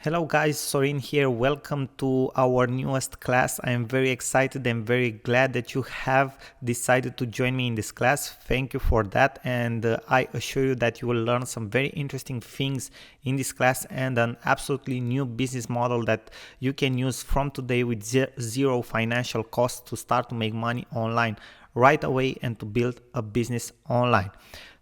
Hello guys, Sorin here. Welcome to our newest class. I am very excited and very glad that you have decided to join me in this class. Thank you for that, and I assure you that you will learn some very interesting things in this class and an absolutely new business model that you can use from today with zero financial cost to start to make money online right away and to build a business online.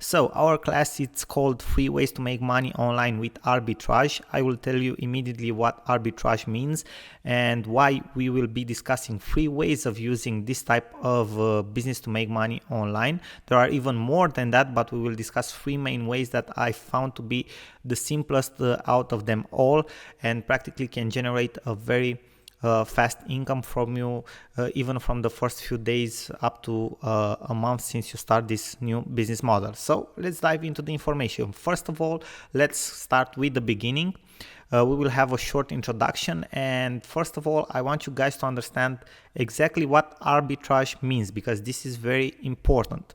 So our class is called 3 ways to make money online with arbitrage. I will tell you immediately what arbitrage means and why we will be discussing 3 ways of using this type of business to make money online. There are even more than that, but we will discuss 3 main ways that I found to be the simplest out of them all and practically can generate a very fast income from you even from the first few days up to a month since you start this new business model. So let's dive into the information. First of all, let's start with the beginning. We will have a short introduction, and first of all I want you guys to understand exactly what arbitrage means, because this is very important.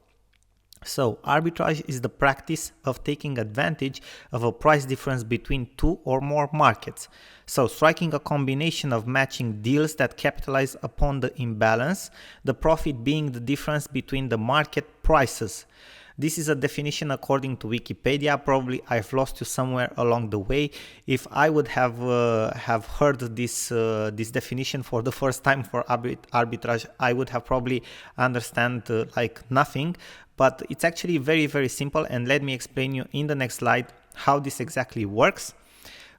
So arbitrage is the practice of taking advantage of a price difference between two or more markets. So striking a combination of matching deals that capitalize upon the imbalance, the profit being the difference between the market prices. This is a definition according to Wikipedia. Probably I've lost you somewhere along the way. If I would have heard this definition for the first time for arbitrage, I would have probably understand like nothing. But it's actually very, very simple, and let me explain you in the next slide how this exactly works.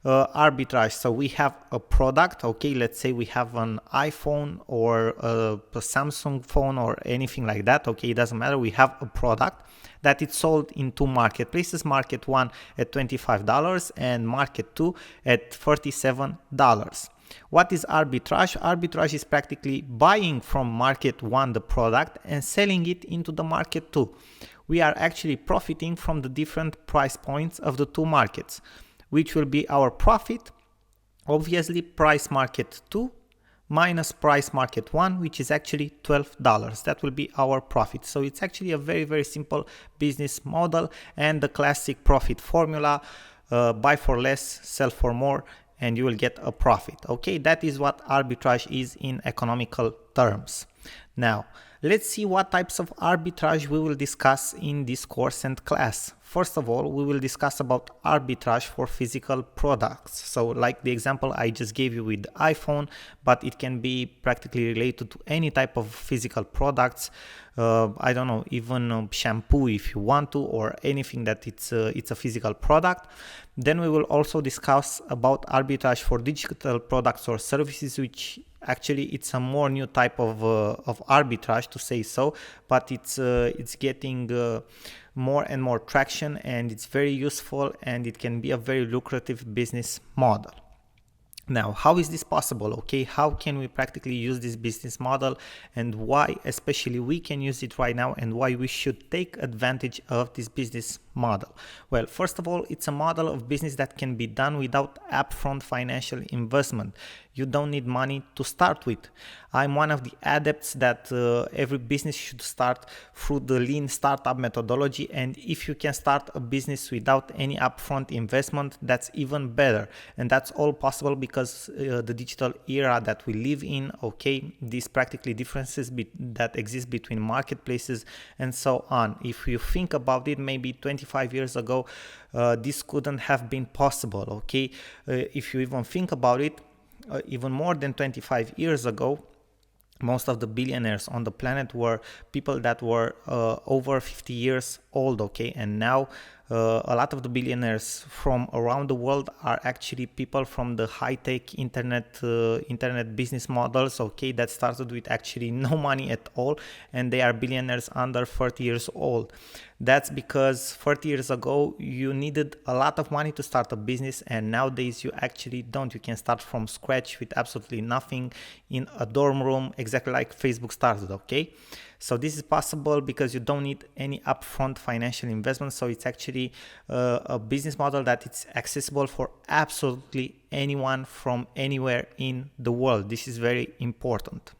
Arbitrage. So we have a product, okay, let's say we have an iPhone or a Samsung phone or anything like that, okay, it doesn't matter. We have a product that is sold in two marketplaces, market one at $25 and market two at $37. What is arbitrage? Arbitrage is practically buying from market one the product and selling it into the market two. We are actually profiting from the different price points of the two markets, which will be our profit. Obviously, price market 2 minus price market 1, which is actually $12. That will be our profit. So it's actually a very, very simple business model and the classic profit formula: buy for less, sell for more, and you will get a profit. Okay, that is what arbitrage is in economical terms. Now, let's see what types of arbitrage we will discuss in this course and class. First of all, we will discuss about arbitrage for physical products. So like the example I just gave you with the iPhone, but it can be practically related to any type of physical products. I don't know, even shampoo if you want to, or anything that it's a physical product. Then we will also discuss about arbitrage for digital products or services, which actually it's a more new type of arbitrage, to say so, but it's getting more and more traction, and it's very useful, and it can be a very lucrative business model. Now, how is this possible? Okay, how can we practically use this business model, and why especially we can use it right now, and why we should take advantage of this business model? Well, first of all, it's a model of business that can be done without upfront financial investment. You don't need money to start with. I'm one of the adepts that every business should start through the lean startup methodology, and if you can start a business without any upfront investment, that's even better. And that's all possible because the digital era that we live in, okay, these practically differences that exist between marketplaces and so on. If you think about it, maybe 25 years ago, this couldn't have been possible, okay? If you even think about it, even more than 25 years ago, most of the billionaires on the planet were people that were over 50 years old, okay? And now a lot of the billionaires from around the world are actually people from the high-tech internet business models, okay, that started with actually no money at all, and they are billionaires under 30 years old. That's because 30 years ago you needed a lot of money to start a business, and nowadays you actually don't. You can start from scratch with absolutely nothing in a dorm room, exactly like Facebook started, okay? So this is possible because you don't need any upfront financial investment. So it's actually a business model that it's accessible for absolutely anyone from anywhere in the world. This is very important.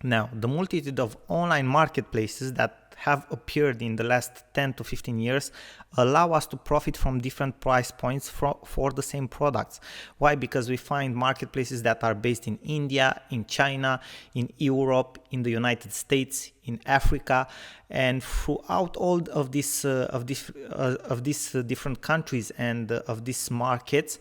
Now, the multitude of online marketplaces that have appeared in the last 10 to 15 years allow us to profit from different price points for the same products. Why? Because we find marketplaces that are based in India, in China, in Europe, in the United States, in Africa, and throughout all of these different countries and of these markets,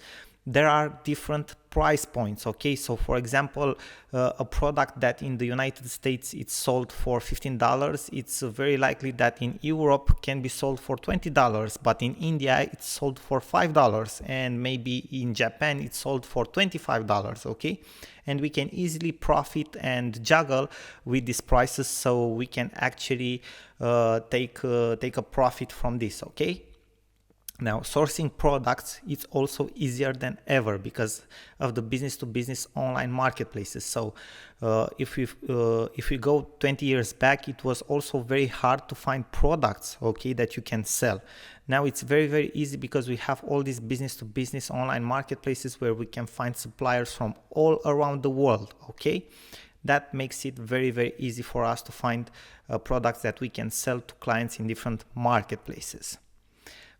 there are different price points. Okay, so for example, a product that in the United States it's sold for $15, it's very likely that in Europe can be sold for $20, but in India it's sold for $5, and maybe in Japan it's sold for $25. Okay, and we can easily profit and juggle with these prices, so we can actually take a profit from this. Okay. Now, sourcing products is also easier than ever because of the business-to-business online marketplaces. So, if we go 20 years back, it was also very hard to find products, okay, that you can sell. Now it's very, very easy because we have all these business-to-business online marketplaces where we can find suppliers from all around the world, okay? That makes it very, very easy for us to find products that we can sell to clients in different marketplaces.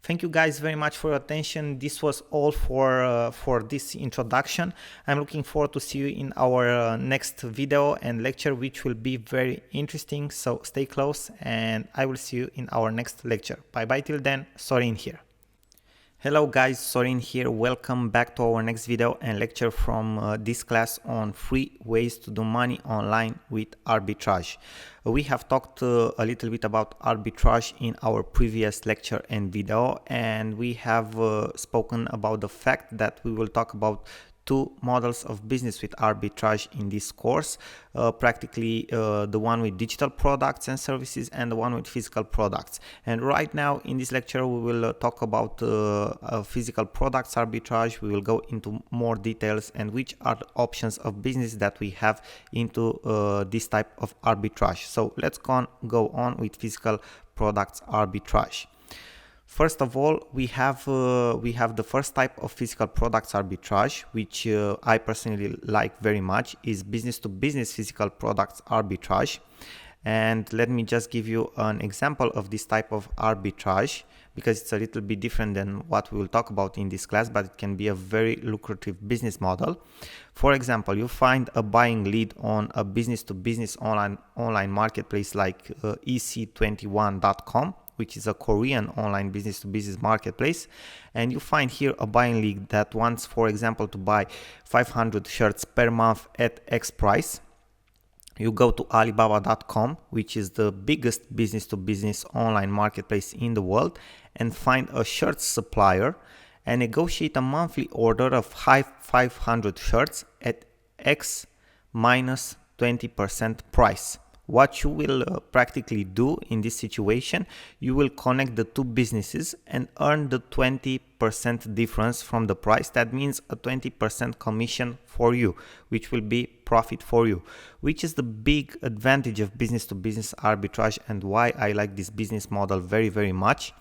Thank you guys very much for your attention. This was all for this introduction. I'm looking forward to see you in our next video and lecture, which will be very interesting. So stay close and I will see you in our next lecture. Bye bye till then. Sorin here. Hello guys, Sorin here. Welcome back to our next video and lecture from this class on 3 ways to do money online with arbitrage. We have talked a little bit about arbitrage in our previous lecture and video, and we have spoken about the fact that we will talk about 2 models of business with arbitrage in this course, practically the one with digital products and services and the one with physical products. And right now in this lecture we will talk about physical products arbitrage. We will go into more details and which are the options of business that we have into this type of arbitrage. So let's go on with physical products arbitrage. First of all, we have the first type of physical products arbitrage, which I personally like very much, is business-to-business physical products arbitrage. And let me just give you an example of this type of arbitrage, because it's a little bit different than what we will talk about in this class, but it can be a very lucrative business model. For example, you find a buying lead on a business-to-business online marketplace like ec21.com, which is a Korean online business-to-business marketplace, and you find here a buying lead that wants, for example, to buy 500 shirts per month at X price. You go to Alibaba.com, which is the biggest business-to-business online marketplace in the world, and find a shirt supplier and negotiate a monthly order of 500 shirts at X minus 20% price. What you will practically do in this situation, you will connect the 2 businesses and earn the 20% difference from the price. That means a 20% commission for you, which will be profit for you, which is the big advantage of business-to-business arbitrage, and why I like this business model very, very much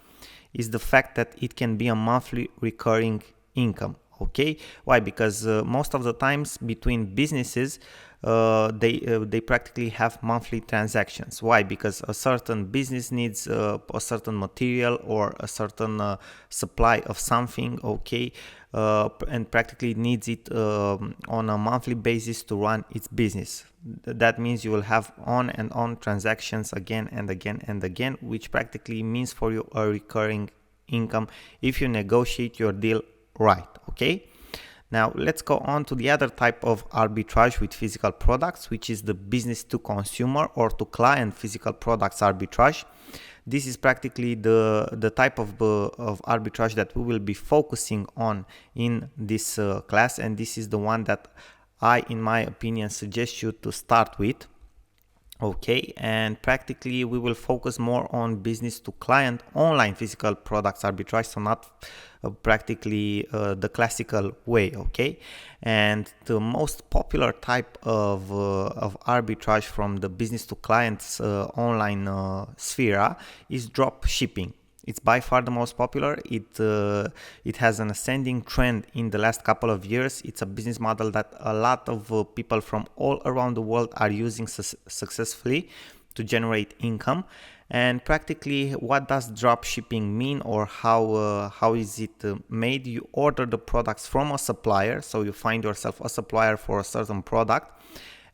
is the fact that it can be a monthly recurring income. Okay, why? Because most of the times between businesses they practically have monthly transactions. Why? Because a certain business needs a certain material or a certain supply of something, okay, and practically needs it on a monthly basis to run its business. That means you will have on and on transactions again and again and again, which practically means for you a recurring income if you negotiate your deal right. Okay, now let's go on to the other type of arbitrage with physical products, which is the business to consumer or to client physical products arbitrage. This is practically the type of arbitrage that we will be focusing on in this class, and this is the one that I, in my opinion, suggest you to start with. Okay, and practically we will focus more on business to client online physical products arbitrage, so not practically the classical way. Okay, and the most popular type of arbitrage from the business to clients online sphere is drop shipping. It's by far the most popular. It has an ascending trend in the last couple of years. It's a business model that a lot of people from all around the world are using successfully to generate income. And practically, what does drop shipping mean, or how is it made? You order the products from a supplier, so you find yourself a supplier for a certain product,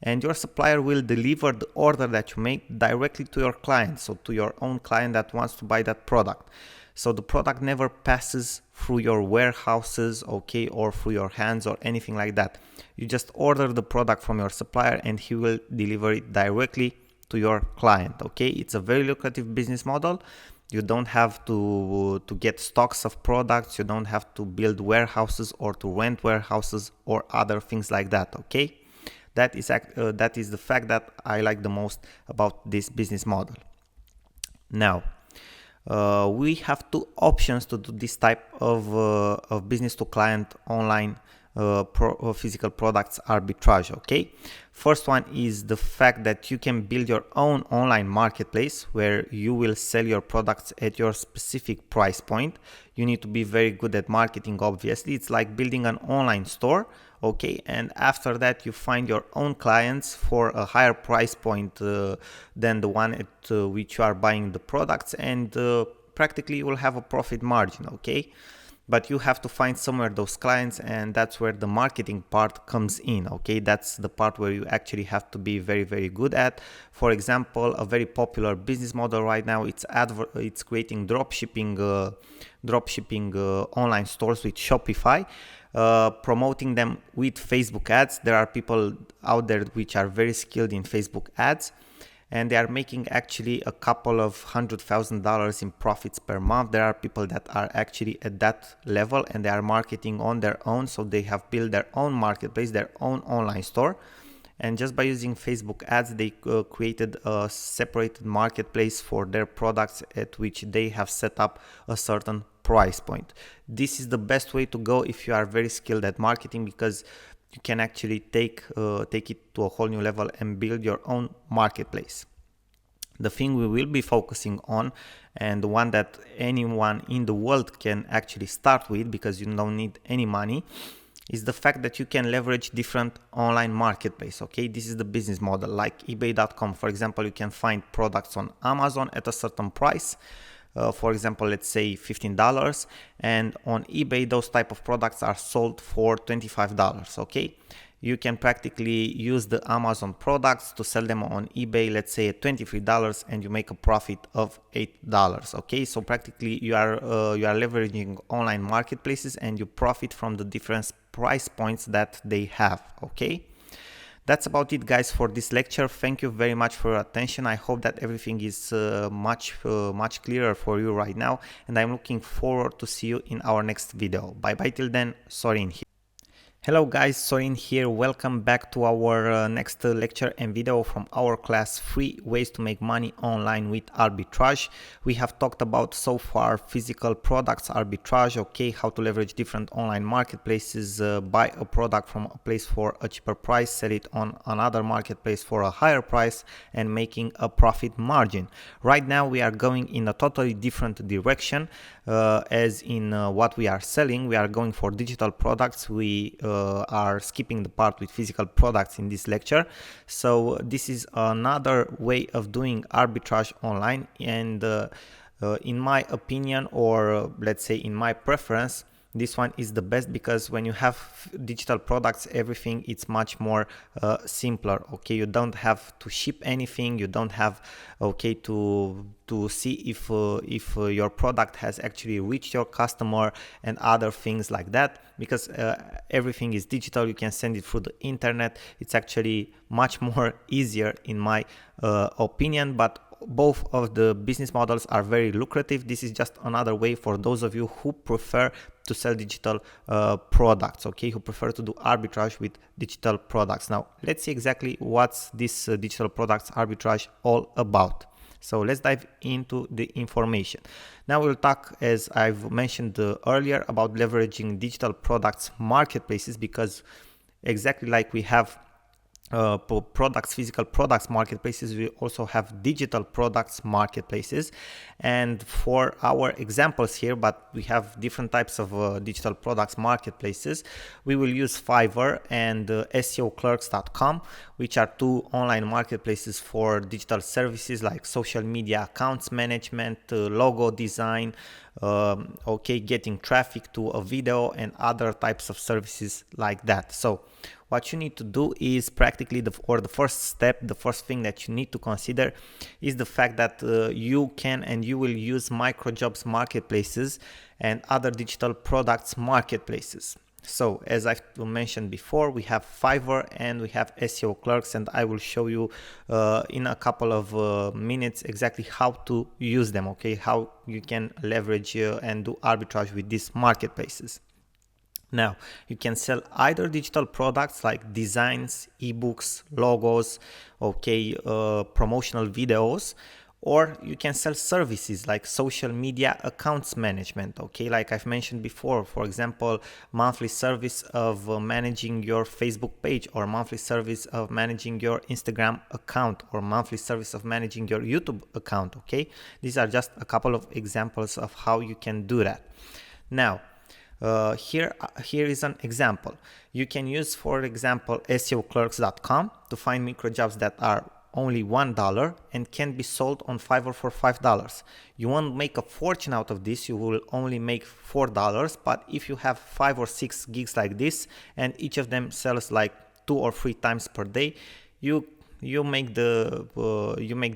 and your supplier will deliver the order that you make directly to your client, so to your own client that wants to buy that product. So the product never passes through your warehouses, okay, or through your hands or anything like that. You just order the product from your supplier and he will deliver it directly to your client, okay? It's a very lucrative business model. You don't have to get stocks of products. You don't have to build warehouses or to rent warehouses or other things like that, okay? That is the fact that I like the most about this business model. Now, we have two options to do this type of business to client online physical products arbitrage, okay? First one is the fact that you can build your own online marketplace where you will sell your products at your specific price point. You need to be very good at marketing, obviously. It's like building an online store, okay? And after that, you find your own clients for a higher price point than the one at which you are buying the products, and practically you will have a profit margin, okay? But you have to find somewhere those clients, and that's where the marketing part comes in, okay? That's the part where you actually have to be very, very good at. For example, a very popular business model right now, it's creating dropshipping online stores with Shopify, promoting them with Facebook ads. There are people out there which are very skilled in Facebook ads, and they are making actually a couple of $100,000 in profits per month. There are people that are actually at that level and they are marketing on their own. So they have built their own marketplace, their own online store. And just by using Facebook ads, they created a separated marketplace for their products at which they have set up a certain price point. This is the best way to go if you are very skilled at marketing, because you can actually take it to a whole new level and build your own marketplace. The thing we will be focusing on, and the one that anyone in the world can actually start with because you don't need any money, is the fact that you can leverage different online marketplace, okay? This is the business model. Like ebay.com, for example, you can find products on Amazon at a certain price. For example, let's say $15, and on eBay those type of products are sold for $25, okay? You can practically use the Amazon products to sell them on eBay, let's say at $23, and you make a profit of $8, okay? So practically you are leveraging online marketplaces and you profit from the different price points that they have, okay? That's about it, guys, for this lecture. Thank you very much for your attention. I hope that everything is much clearer for you right now, and I'm looking forward to see you in our next video. Bye bye till then. Sorin here. Hello guys, Sorin here. Welcome back to our next lecture and video from our class 3 ways to make money online with arbitrage. We have talked about so far physical products arbitrage, okay, how to leverage different online marketplaces, buy a product from a place for a cheaper price, sell it on another marketplace for a higher price, and making a profit margin. Right now we are going in a totally different direction, as in what we are selling. We are going for digital products. We are skipping the part with physical products in this lecture. So this is another way of doing arbitrage online, and in my opinion, or let's say in my preference, this one is the best, because when you have digital products, everything it's much more simpler, okay? You don't have to ship anything. You don't have, okay, to see if your product has actually reached your customer and other things like that, because everything is digital. You can send it through the internet. It's actually much more easier in my opinion, but both of the business models are very lucrative. This is just another way for those of you who prefer to sell digital products, okay, who prefer to do arbitrage with digital products. Now let's see exactly what's this digital products arbitrage all about. So let's dive into the information. Now we'll talk, as I've mentioned earlier, about leveraging digital products marketplaces, because exactly like we have products, physical products marketplaces. We also have digital products marketplaces. And for our examples here, but we have different types of digital products marketplaces, we will use Fiverr and SEOclerks.com, which are two online marketplaces for digital services like social media accounts management, logo design, getting traffic to a video, and other types of services like that. So what you need to do is practically the first step, the first thing that you need to consider is the fact that you can and you will use microjobs marketplaces and other digital products marketplaces. So as I've mentioned before, we have Fiverr and we have SEO Clerks, and I will show you in a couple of minutes exactly how to use them, okay? How you can leverage and do arbitrage with these marketplaces. Now, you can sell either digital products like designs, ebooks, logos, promotional videos, or you can sell services like social media accounts management, okay? Like I've mentioned before, for example, monthly service of managing your Facebook page, or monthly service of managing your Instagram account, or monthly service of managing your YouTube account, okay? These are just a couple of examples of how you can do that. Now, here is an example. You can use, for example, SEOclerks.com to find microjobs that are only $1 and can be sold on Fiverr for $5. You won't make a fortune out of this, you will only make $4, but if you have 5 or 6 gigs like this and each of them sells like 2 or 3 times per day, you make the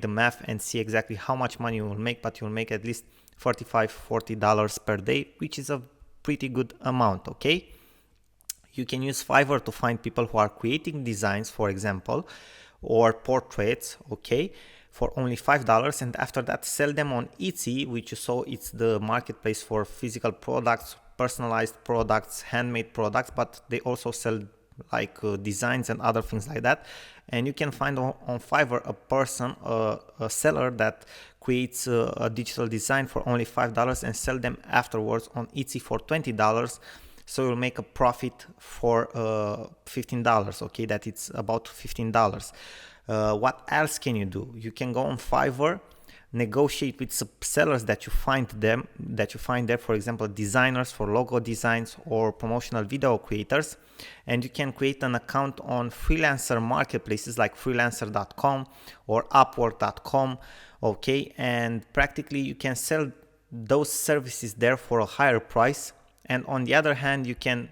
math and see exactly how much money you will make, but you'll make at least $35-40 per day, which is a pretty good amount, okay? You can use Fiverr to find people who are creating designs, for example, or portraits, okay, for only $5, and after that sell them on Etsy, which you saw, it's the marketplace for physical products, personalized products, handmade products, but they also sell like designs and other things like that. And you can find on Fiverr a person, a seller that creates a digital design for only $5 and sell them afterwards on Etsy for $20. So you'll make a profit for $15, okay? That it's about $15. What else can you do? You can go on Fiverr, negotiate with sellers that you find there, for example, designers for logo designs or promotional video creators, and you can create an account on freelancer marketplaces like freelancer.com or upwork.com, okay? And practically you can sell those services there for a higher price, and on the other hand you can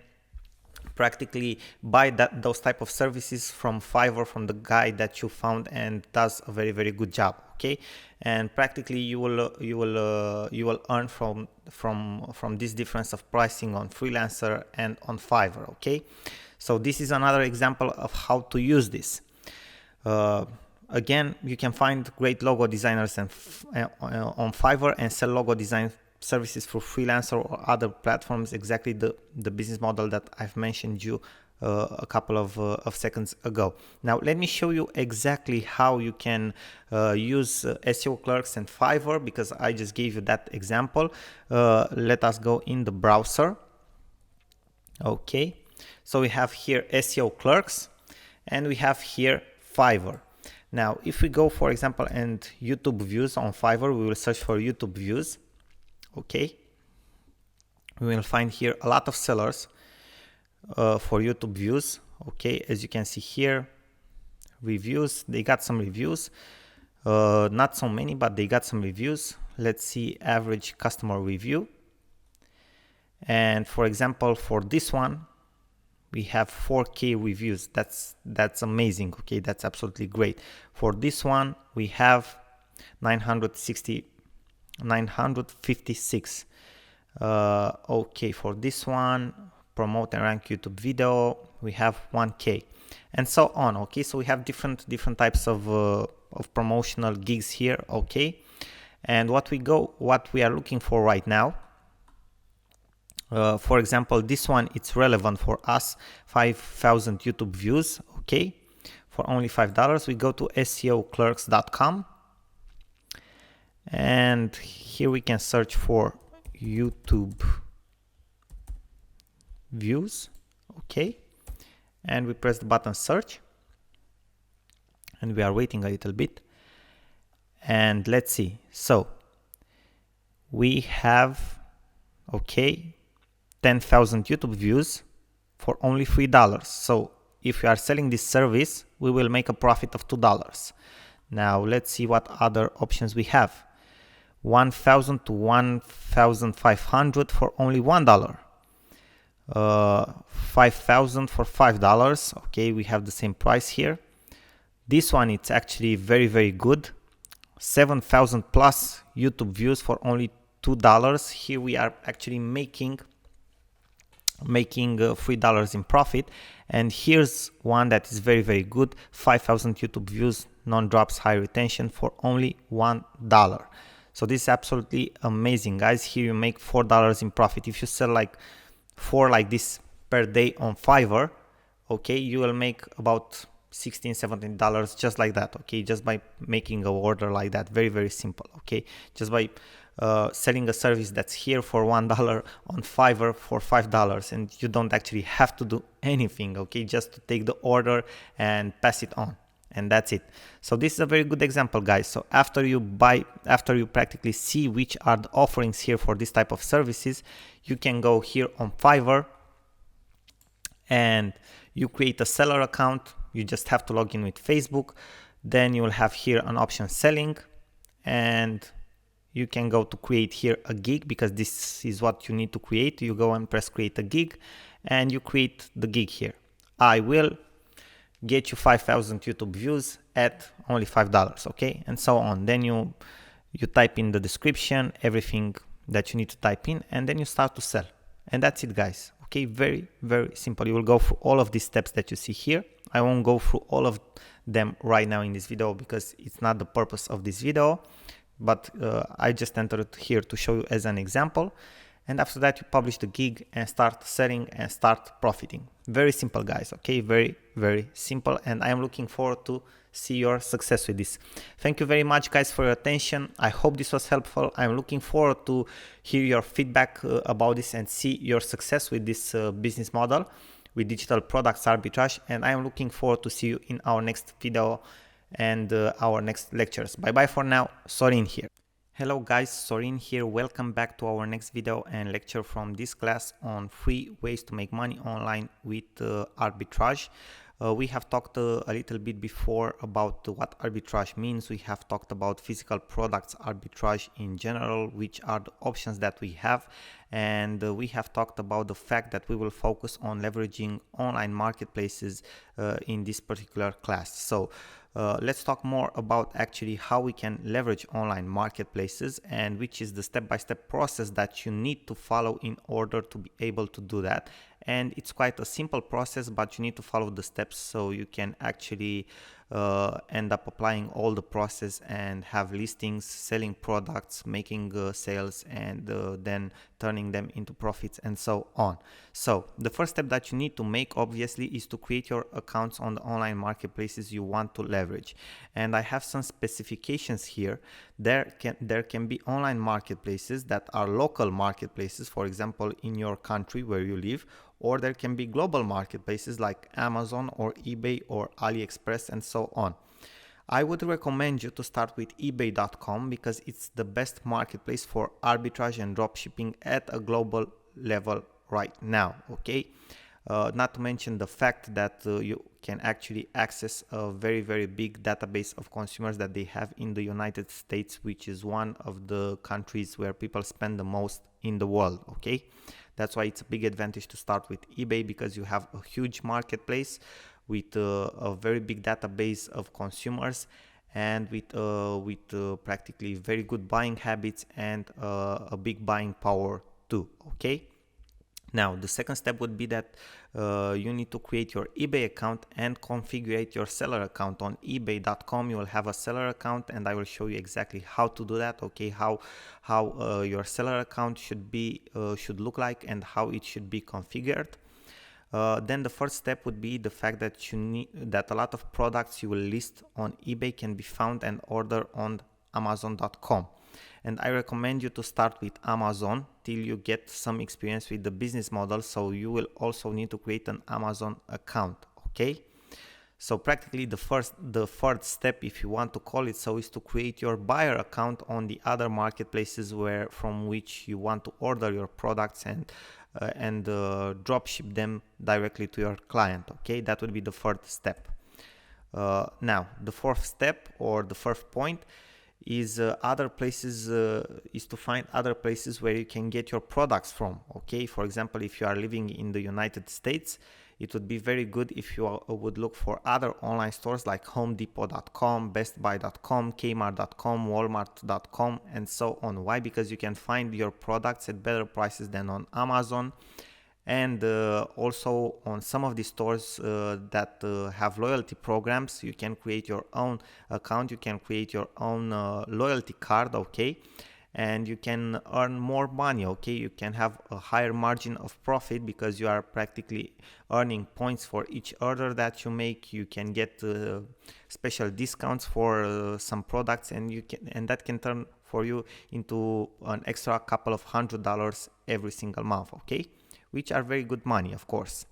practically buy those type of services from Fiverr, from the guy that you found and does a very, very good job, okay? And practically you will earn from this difference of pricing on freelancer and on Fiverr, okay? So this is another example of how to use this. Again, you can find great logo designers on Fiverr and sell logo design services for freelancer or other platforms, exactly the business model that I've mentioned you a couple of seconds ago. Now let me show you exactly how you can use SEO Clerks and Fiverr, because I just gave you that example. Let us go in the browser. Okay, so we have here SEO Clerks and we have here Fiverr. Now if we go, for example, and YouTube views on Fiverr, we will search for YouTube views. Okay, we will find here a lot of sellers for YouTube views. Okay, as you can see here, reviews, they got some reviews, not so many, but they got some reviews. Let's see average customer review, and for example, for this one we have 4K reviews. That's amazing. Okay, that's absolutely great. For this one we have 956. Okay, for this one, promote and rank YouTube video, we have 1K, and so on. Okay, so we have different types of promotional gigs here. Okay, and what we are looking for right now, for example, this one, it's relevant for us, 5,000 YouTube views. Okay, for only $5, we go to SEOclerks.com. And here we can search for YouTube views, okay, and we press the button search, and we are waiting a little bit. And let's see. So we have, okay, 10,000 YouTube views for only $3. So if we are selling this service, we will make a profit of $2. Now let's see what other options we have. 1,000 to 1,500 for only $1. 5,000 for $5. Okay, we have the same price here. This one, it's actually very, very good. 7,000 plus YouTube views for only $2. Here we are actually making $3 in profit. And here's one that is very, very good. 5,000 YouTube views, non-drops, high retention for only $1. So this is absolutely amazing, guys. Here you make $4 in profit. If you sell like 4 like this per day on Fiverr, okay, you will make about $16-17 just like that, okay, just by making an order like that. Very, very simple, okay, just by selling a service that's here for $1 on Fiverr for $5, and you don't actually have to do anything, okay, just to take the order and pass it on, and that's it. So this is a very good example, guys. So after you practically see which are the offerings here for this type of services, you can go here on Fiverr and you create a seller account. You just have to log in with Facebook. Then you will have here an option selling, and you can go to create here a gig, because this is what you need to create. You go and press create a gig and you create the gig here. I will get you 5,000 YouTube views at only $5, okay, and so on. Then you type in the description, everything that you need to type in, and then you start to sell, and that's it, guys. Okay, very, very simple. You will go through all of these steps that you see here. I won't go through all of them right now in this video because it's not the purpose of this video, but I just entered here to show you as an example. And after that, you publish the gig and start selling and start profiting. Very simple, guys. Okay, very, very simple. And I am looking forward to see your success with this. Thank you very much, guys, for your attention. I hope this was helpful. I'm looking forward to hear your feedback about this and see your success with this business model with digital products arbitrage. And I am looking forward to see you in our next video and our next lectures. Bye bye for now. Sorin here. Hello guys, Sorin here. Welcome back to our next video and lecture from this class on 3 ways to make money online with arbitrage. We have talked a little bit before about what arbitrage means. We have talked about physical products arbitrage in general, which are the options that we have. And we have talked about the fact that we will focus on leveraging online marketplaces in this particular class. So let's talk more about actually how we can leverage online marketplaces and which is the step-by-step process that you need to follow in order to be able to do that. And it's quite a simple process, but you need to follow the steps so you can actually end up applying all the process and have listings, selling products, making sales, and then turning them into profits and so on. So the first step that you need to make obviously is to create your accounts on the online marketplaces you want to leverage. And I have some specifications here. There can be online marketplaces that are local marketplaces, for example in your country where you live, or there can be global marketplaces like Amazon or eBay or AliExpress and so on. I would recommend you to start with ebay.com because it's the best marketplace for arbitrage and dropshipping at a global level right now, okay? Not to mention the fact that you can actually access a very, very big database of consumers that they have in the United States, which is one of the countries where people spend the most in the world, okay? That's why it's a big advantage to start with eBay, because you have a huge marketplace with a very big database of consumers and with practically very good buying habits and a big buying power too, okay? Now, the second step would be that you need to create your eBay account and configure your seller account. On ebay.com you will have a seller account, and I will show you exactly how to do that, okay? How your seller account should look like and how it should be configured. Then the first step would be the fact that a lot of products you will list on eBay can be found and ordered on Amazon.com. And I recommend you to start with Amazon till you get some experience with the business model. So you will also need to create an Amazon account, okay? So practically the third step, if you want to call it so, is to create your buyer account on the other marketplaces from which you want to order your products and drop ship them directly to your client. Okay, that would be the third step. Now the fourth step, or the fourth point, is is to find other places where you can get your products from. Okay, for example, if you are living in the United States, it would be very good if you would look for other online stores like homedepot.com, bestbuy.com, kmart.com, walmart.com, and so on. Why? Because you can find your products at better prices than on Amazon. And also on some of the stores that have loyalty programs, you can create your own account, you can create your own loyalty card, okay, and you can earn more money. Okay, you can have a higher margin of profit because you are practically earning points for each order that you make. You can get special discounts for some products, and that can turn for you into an extra couple of $100 every single month, okay, which are very good money, of course.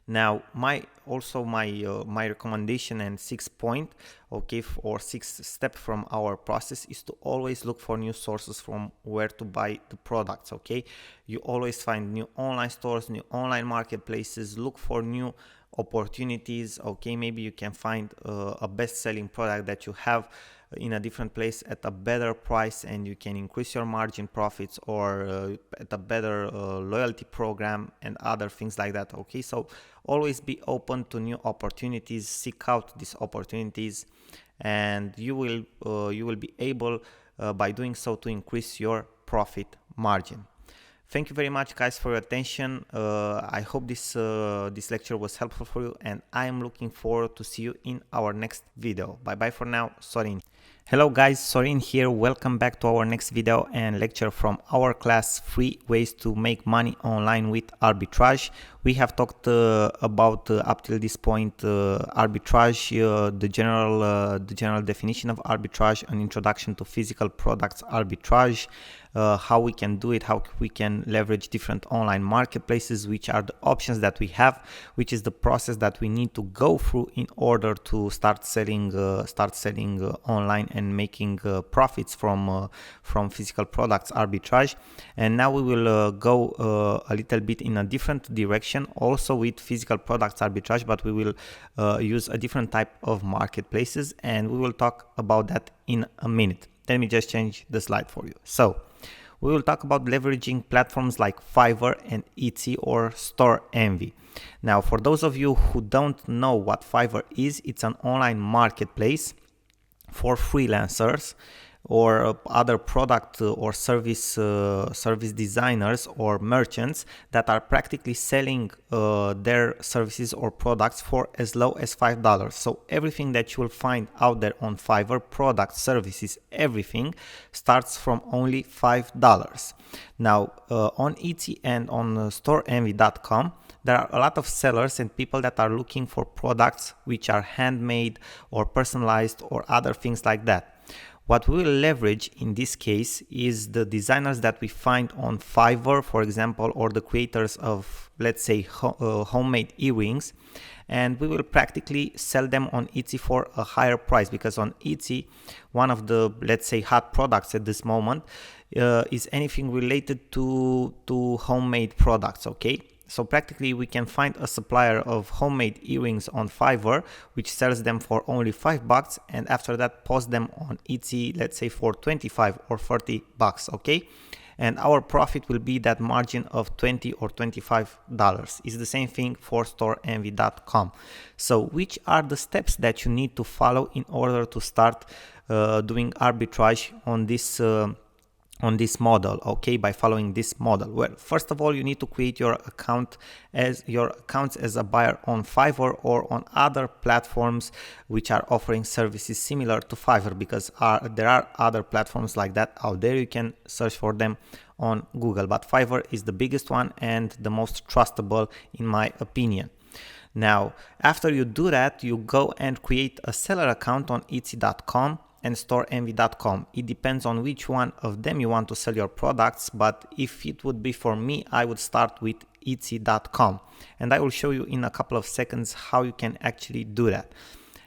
Now, my recommendation and sixth point, okay, or sixth step from our process, is to always look for new sources from where to buy the products. Okay, you always find new online stores, new online marketplaces. Look for new opportunities. Okay, maybe you can find a best-selling product that you have in a different place at a better price, and you can increase your margin profits, or at a better loyalty program and other things like that. Okay, so always be open to new opportunities, seek out these opportunities, and you will be able by doing so to increase your profit margin. Thank you very much, guys, for your attention. I hope this lecture was helpful for you, and I am looking forward to see you in our next video. Bye bye for now. Sorin. Hello guys, Sorin here. Welcome back to our next video and lecture from our class, 3 ways to make money online with arbitrage. We have talked about up till this point arbitrage, the general definition of arbitrage, an introduction to physical products arbitrage, how we can do it, how we can leverage different online marketplaces, which are the options that we have, which is the process that we need to go through in order to start selling online and making profits from physical products arbitrage. And now we will go a little bit in a different direction, also with physical products arbitrage, but we will use a different type of marketplaces, and we will talk about that in a minute. Let me just change the slide for you. So we will talk about leveraging platforms like Fiverr and Etsy or Store Envy. Now, for those of you who don't know what Fiverr is, it's an online marketplace for freelancers or other product or service designers or merchants that are practically selling their services or products for as low as $5. So everything that you will find out there on Fiverr, products, services, everything starts from only $5. Now on Etsy and on storeenvy.com, there are a lot of sellers and people that are looking for products which are handmade or personalized or other things like that. What we will leverage in this case is the designers that we find on Fiverr, for example, or the creators of, let's say, homemade earrings, and we will practically sell them on Etsy for a higher price, because on Etsy, one of the, let's say, hot products at this moment is anything related to homemade products, okay? So practically we can find a supplier of homemade earrings on Fiverr which sells them for only $5, and after that post them on Etsy, let's say for $25 or $30, okay? And our profit will be that margin of $20 or $25. It's the same thing for storeenvy.com. So which are the steps that you need to follow in order to start doing arbitrage on this model, okay, by following this model? Well, first of all, you need to create your accounts as a buyer on Fiverr or on other platforms which are offering services similar to Fiverr, because there are other platforms like that out there. You can search for them on Google, but Fiverr is the biggest one and the most trustable in my opinion. Now, after you do that, you go and create a seller account on Etsy.com. and storeenvy.com. It depends on which one of them you want to sell your products, but if it would be for me, I would start with etsy.com, and I will show you in a couple of seconds how you can actually do that.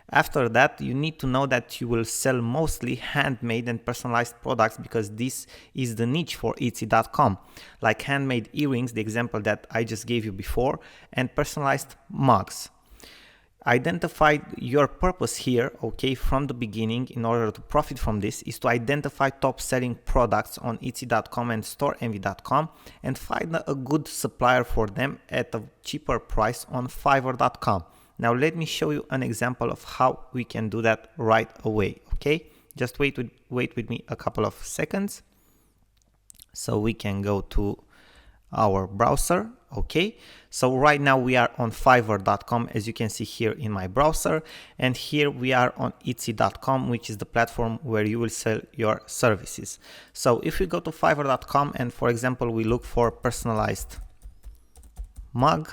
After that, you need to know that you will sell mostly handmade and personalized products, because this is the niche for Etsy.com, like handmade earrings, the example that I just gave you before, and personalized mugs. Identify your purpose here, okay, from the beginning. In order to profit from this is to identify top selling products on Etsy.com and storeenvy.com and find a good supplier for them at a cheaper price on Fiverr.com. Now let me show you an example of how we can do that right away, okay? Just wait with me a couple of seconds. So we can go to our browser, okay? So right now we are on Fiverr.com, as you can see here in my browser, and here we are on Etsy.com, which is the platform where you will sell your services. So if we go to Fiverr.com and, for example, we look for personalized mug,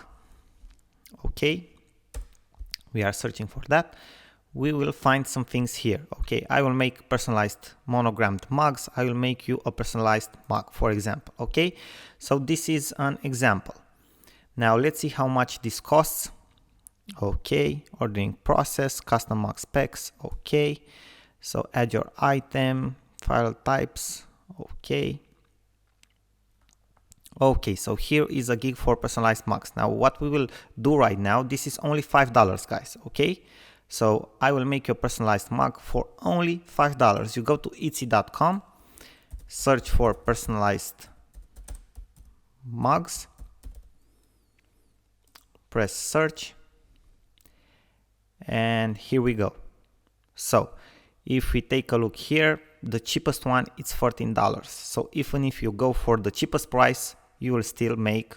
okay? We are searching for that. We will find some things here. Okay, I will make personalized monogrammed mugs. I will make you a personalized mug, for example. Okay, so this is an example. Now let's see how much this costs. Okay, ordering process, custom mug specs. Okay, so add your item, file types. Okay. Okay, so here is a gig for personalized mugs. Now what we will do right now, this is only $5, guys, okay? So I will make your personalized mug for only $5. You go to Etsy.com, search for personalized mugs, press search, and here we go. So if we take a look here, the cheapest one is $14. So even if you go for the cheapest price, you will still make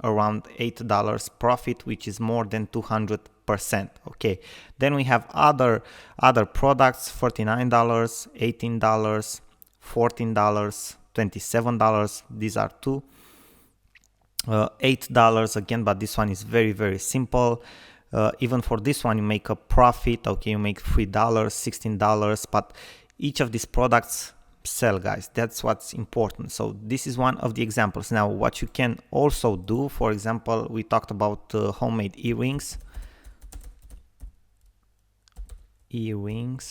around $8 profit, which is more than 200%. Okay, then we have other products: $49, $18, $14, $27. These are two. $8 again, but this one is very simple. Even for this one you make a profit. Okay, you make $3, $16, but each of these products sell, guys. That's what's important. So this is one of the examples. Now what you can also do, for example, we talked about homemade earrings.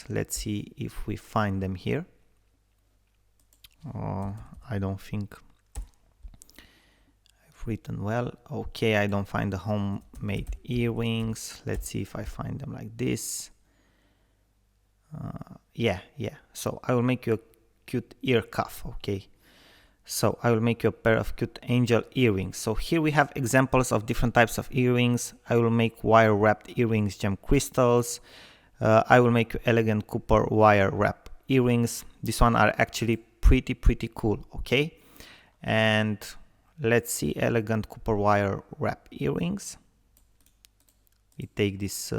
Let's see if we find them here. I don't think I've written well. Okay, I don't find the homemade earrings. Let's see if I find them like this. Yeah, so I will make you a cute ear cuff. Okay, so I will make you a pair of cute angel earrings. So here we have examples of different types of earrings. I will make wire wrapped earrings, gem crystals. I will make you elegant copper wire wrap earrings. This one are actually pretty cool. Okay, and let's see, elegant copper wire wrap earrings. We take this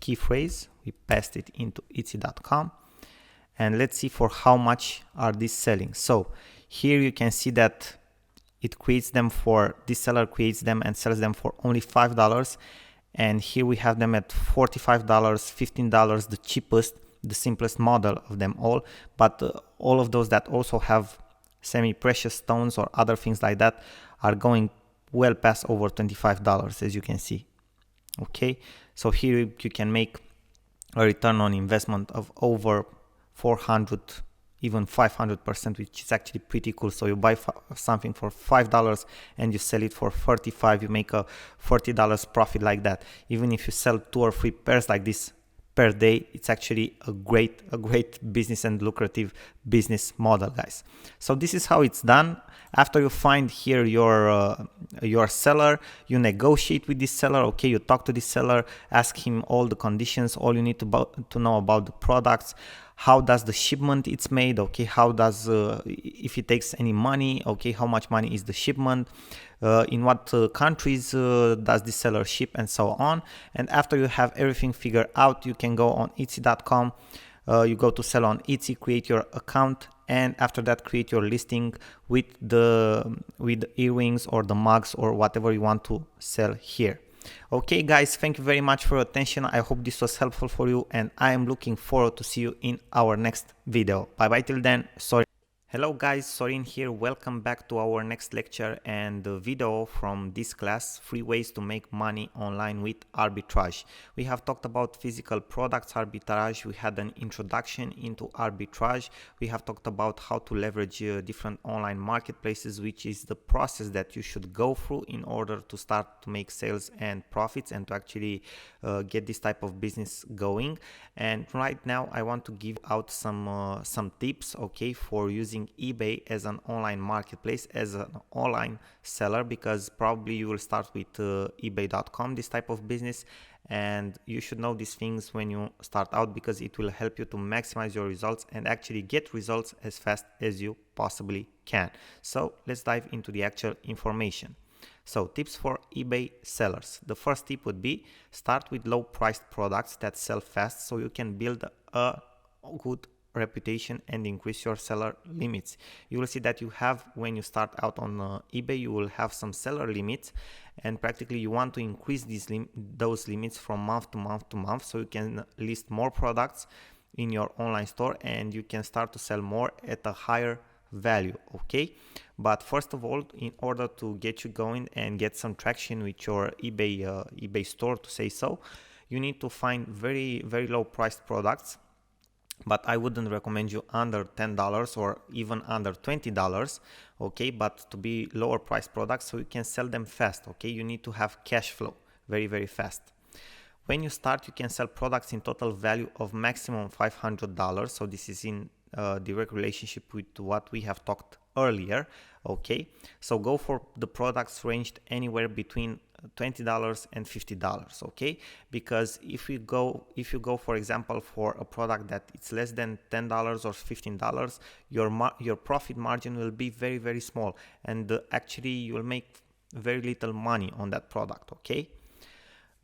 key phrase, we paste it into Etsy.com, and let's see for how much are these selling. So here you can see that it creates them for, this seller creates them and sells them for only $5, and here we have them at $45, $15, the cheapest, the simplest model of them all. But all of those that also have semi-precious stones or other things like that are going well past over $25, as you can see. Okay, so here you can make a return on investment of over 400, even 500%, which is actually pretty cool. So you buy something for $5 and you sell it for $35, you make a $40 profit like that. Even if you sell 2 or 3 pairs like this per day, it's actually a great business and lucrative business model, guys. So this is how it's done. After you find here your seller, you negotiate with this seller. Okay, you talk to this seller, ask him all the conditions, all you need to know about the products, how does the shipment it's made, okay, how does if it takes any money, okay, how much money is the shipment, in what countries does the seller ship, and so on. And after you have everything figured out, you can go on Etsy.com, you go to sell on Etsy, create your account, and after that create your listing with the earrings or the mugs or whatever you want to sell here. Okay guys, thank you very much for your attention. I hope this was helpful for you, and I am looking forward to see you in our next video. Bye bye till then. Sorry. Hello guys, Sorin here. Welcome back to our next lecture and the video from this class, 3 ways to make money online with arbitrage. We have talked about physical products arbitrage. We had an introduction into arbitrage. We have talked about how to leverage different online marketplaces, which is the process that you should go through in order to start to make sales and profits and to actually get this type of business going. And right now I want to give out some tips, okay, for using eBay as an online marketplace, as an online seller, because probably you will start with ebay.com, this type of business, and you should know these things when you start out because it will help you to maximize your results and actually get results as fast as you possibly can. So let's dive into the actual information. So tips for eBay sellers. The first tip would be start with low priced products that sell fast so you can build a good reputation and increase your seller limits. You will see that you have, when you start out on eBay, you will have some seller limits, and practically you want to increase those limits from month to month to month so you can list more products in your online store and you can start to sell more at a higher value. Okay, but first of all, in order to get you going and get some traction with your eBay store, to say so, you need to find very low priced products, but I wouldn't recommend you under $10 or even under $20, okay, but to be lower priced products so you can sell them fast. Okay, you need to have cash flow very fast. When you start, you can sell products in total value of maximum $500. So this is in direct relationship with what we have talked earlier. Okay, so go for the products ranged anywhere between $20 and $50. Okay, because if you go for example for a product that it's less than $10 or $15, your profit margin will be very small, and actually you will make very little money on that product. Okay,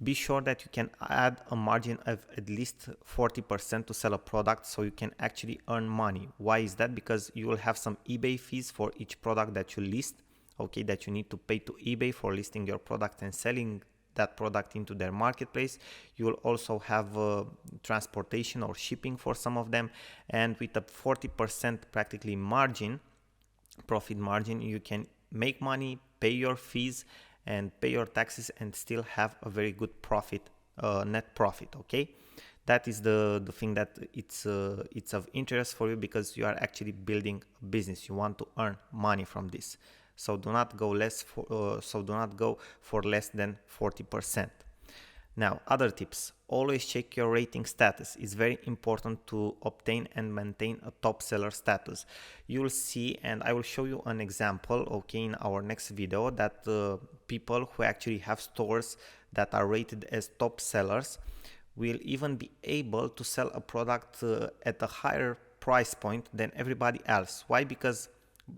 be sure that you can add a margin of at least 40% to sell a product so you can actually earn money. Why is that? Because you will have some eBay fees for each product that you list, okay, that you need to pay to eBay for listing your product and selling that product into their marketplace. You will also have transportation or shipping for some of them, and with a 40% practically profit margin, you can make money, pay your fees and pay your taxes and still have a very good profit, net profit. Okay, that is the thing that it's of interest for you, because you are actually building a business. You want to earn money from this, so do not go for less than 40%. Now, other tips: always check your rating status. It's very important to obtain and maintain a top seller status. You will see, and I will show you an example, okay, in our next video, that people who actually have stores that are rated as top sellers will even be able to sell a product at a higher price point than everybody else. Why? Because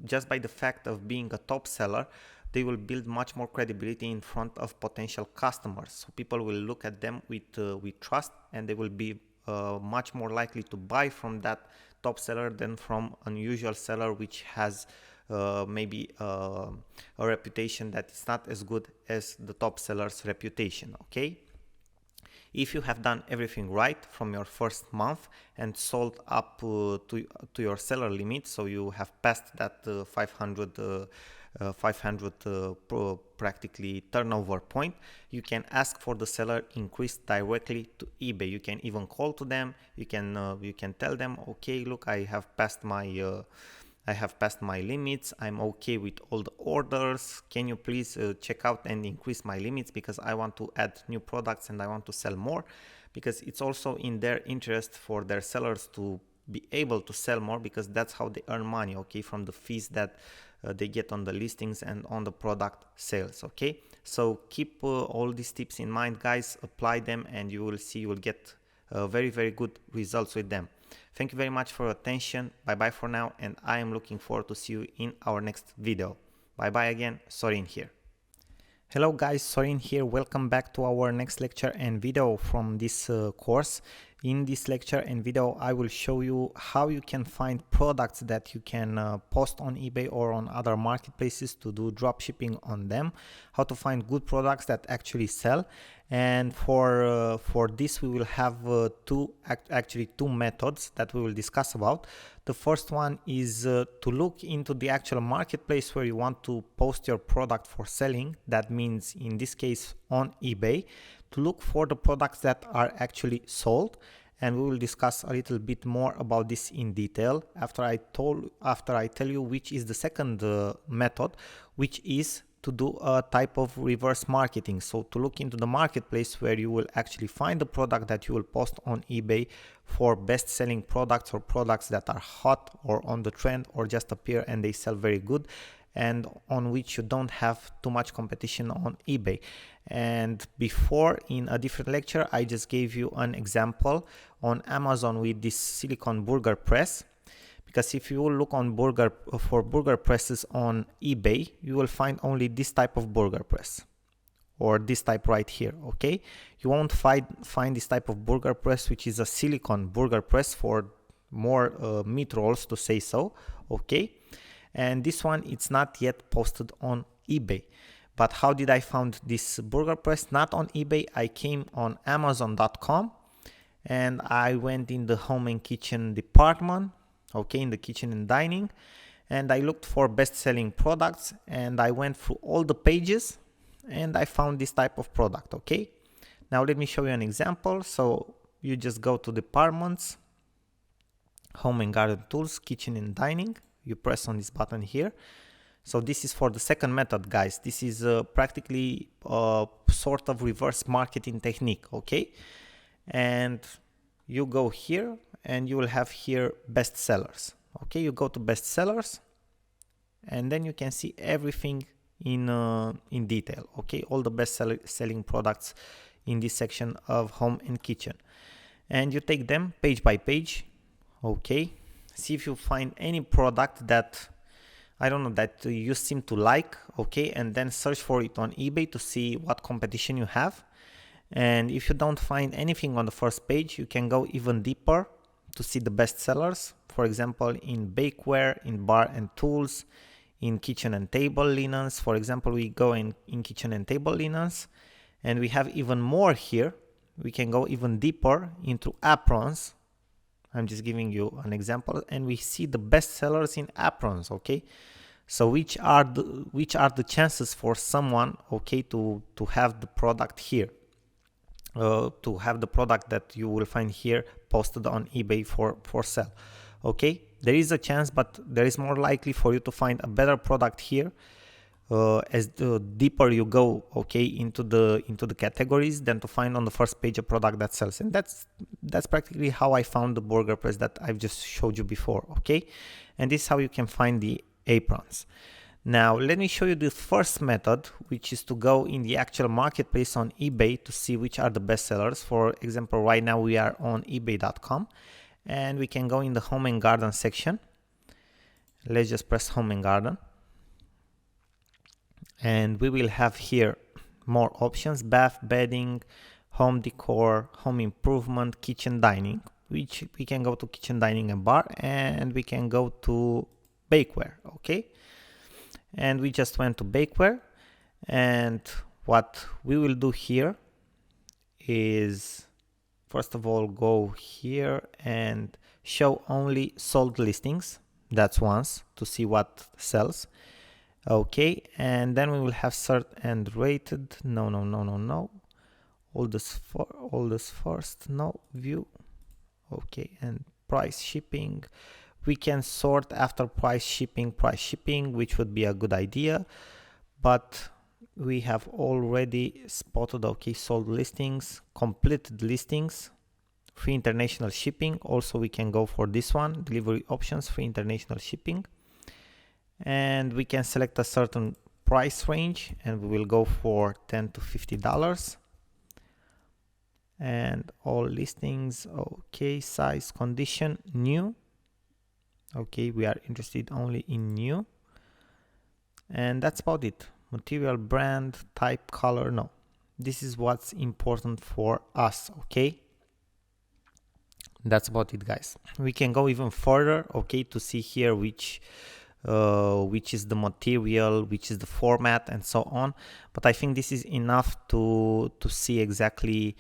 just by the fact of being a top seller, they will build much more credibility in front of potential customers. So people will look at them with trust, and they will be much more likely to buy from that top seller than from an usual seller which has maybe a reputation that is not as good as the top seller's reputation. Okay, if you have done everything right from your first month and sold up to your seller limit, so you have passed that 500 practically turnover point, you can ask for the seller increase directly to eBay. You can even call to them. You can tell them, okay, look, I have passed my limits. I'm okay with all the orders. Can you please check out and increase my limits, because I want to add new products and I want to sell more, because it's also in their interest for their sellers to be able to sell more, because that's how they earn money, okay, from the fees that they get on the listings and on the product sales. Okay, so keep all these tips in mind, guys, apply them, and you will see you will get very good results with them. Thank you very much for your attention. Bye bye for now, and I am looking forward to see you in our next video. Bye bye again. Sorin here. Hello guys, Sorin here. Welcome back to our next lecture and video from this course. In this lecture and video, I will show you how you can find products that you can post on eBay or on other marketplaces to do drop shipping on them, how to find good products that actually sell. And for this, we will have actually two methods that we will discuss about. The first one is to look into the actual marketplace where you want to post your product for selling. That means in this case on eBay, to look for the products that are actually sold, and we will discuss a little bit more about this in detail after I tell you which is the second method, which is to do a type of reverse marketing. So to look into the marketplace where you will actually find the product that you will post on eBay for best-selling products or products that are hot or on the trend or just appear and they sell very good, and on which you don't have too much competition on eBay. And before, in a different lecture, I just gave you an example on Amazon with this silicone burger press, because if you look on for burger presses on eBay, you will find only this type of burger press or this type right here. Okay, you won't find this type of burger press, which is a silicone burger press for more meat rolls, to say so. Okay, and this one, it's not yet posted on eBay. But how did I find this burger press? Not on eBay. I came on Amazon.com and I went in the home and kitchen department, okay, in the kitchen and dining, and I looked for best-selling products, and I went through all the pages and I found this type of product. Okay, now let me show you an example. So you just go to departments, home and garden tools, kitchen and dining. You press on this button here. So this is for the second method, guys. This is practically a sort of reverse marketing technique, okay? And you go here and you will have here best sellers. Okay, you go to best sellers and then you can see everything in detail. Okay, all the best selling products in this section of home and kitchen. And you take them page by page. Okay, see if you find any product that, I don't know, that you seem to like, okay, and then search for it on eBay to see what competition you have. And if you don't find anything on the first page, you can go even deeper to see the best sellers. For example, in bakeware, in bar and tools, in kitchen and table linens. For example, we go in kitchen and table linens, and we have even more here. We can go even deeper into aprons. I'm just giving you an example, and we see the best sellers in aprons. Okay, so which are the chances for someone, okay, to have the product here, to have the product that you will find here posted on eBay for sale. Okay, there is a chance, but there is more likely for you to find a better product here as the deeper you go, okay, into the categories, than to find on the first page a product that sells. And that's practically how I found the burger press that I've just showed you before. Okay, and this is how you can find the aprons. Now let me show you the first method, which is to go in the actual marketplace on eBay to see which are the best sellers. For example, right now we are on ebay.com, and we can go in the home and garden section. Let's just press home and garden, and we will have here more options: bath, bedding, home decor, home improvement, kitchen dining, which we can go to kitchen dining and bar, and we can go to bakeware. Okay, and we just went to bakeware, and what we will do here is, first of all, go here and show only sold listings. That's once, to see what sells. Okay, and then we will have sort and rated. No. All this first. No, view. Okay, and price shipping. We can sort after price shipping, which would be a good idea, but we have already spotted, okay, sold listings, completed listings, free international shipping. Also, we can go for this one, delivery options, free international shipping. And we can select a certain price range, and we will go for $10 to $50. And all listings, okay, size, condition, new. Okay, we are interested only in new. And that's about it. Material, brand, type, color, no. This is what's important for us, okay? That's about it, guys. We can go even further, okay, to see here which is the material, which is the format, and so on. But I think this is enough to see exactly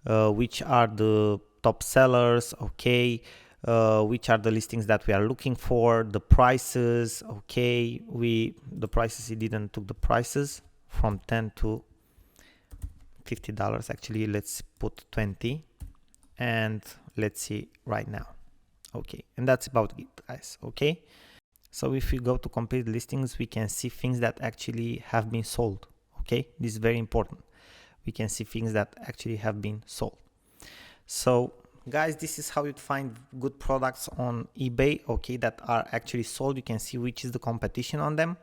which are the top sellers, okay, which are the listings that we are looking for, the prices, okay. The prices, it didn't took the prices from 10 to $50. Actually, let's put 20 and let's see right now. Okay, and that's about it, guys. Okay, so if we go to complete listings, we can see things that actually have been sold. Okay, this is very important. We can see things that actually have been sold. So guys, this is how you find good products on eBay, okay, that are actually sold. You can see which is the competition on them,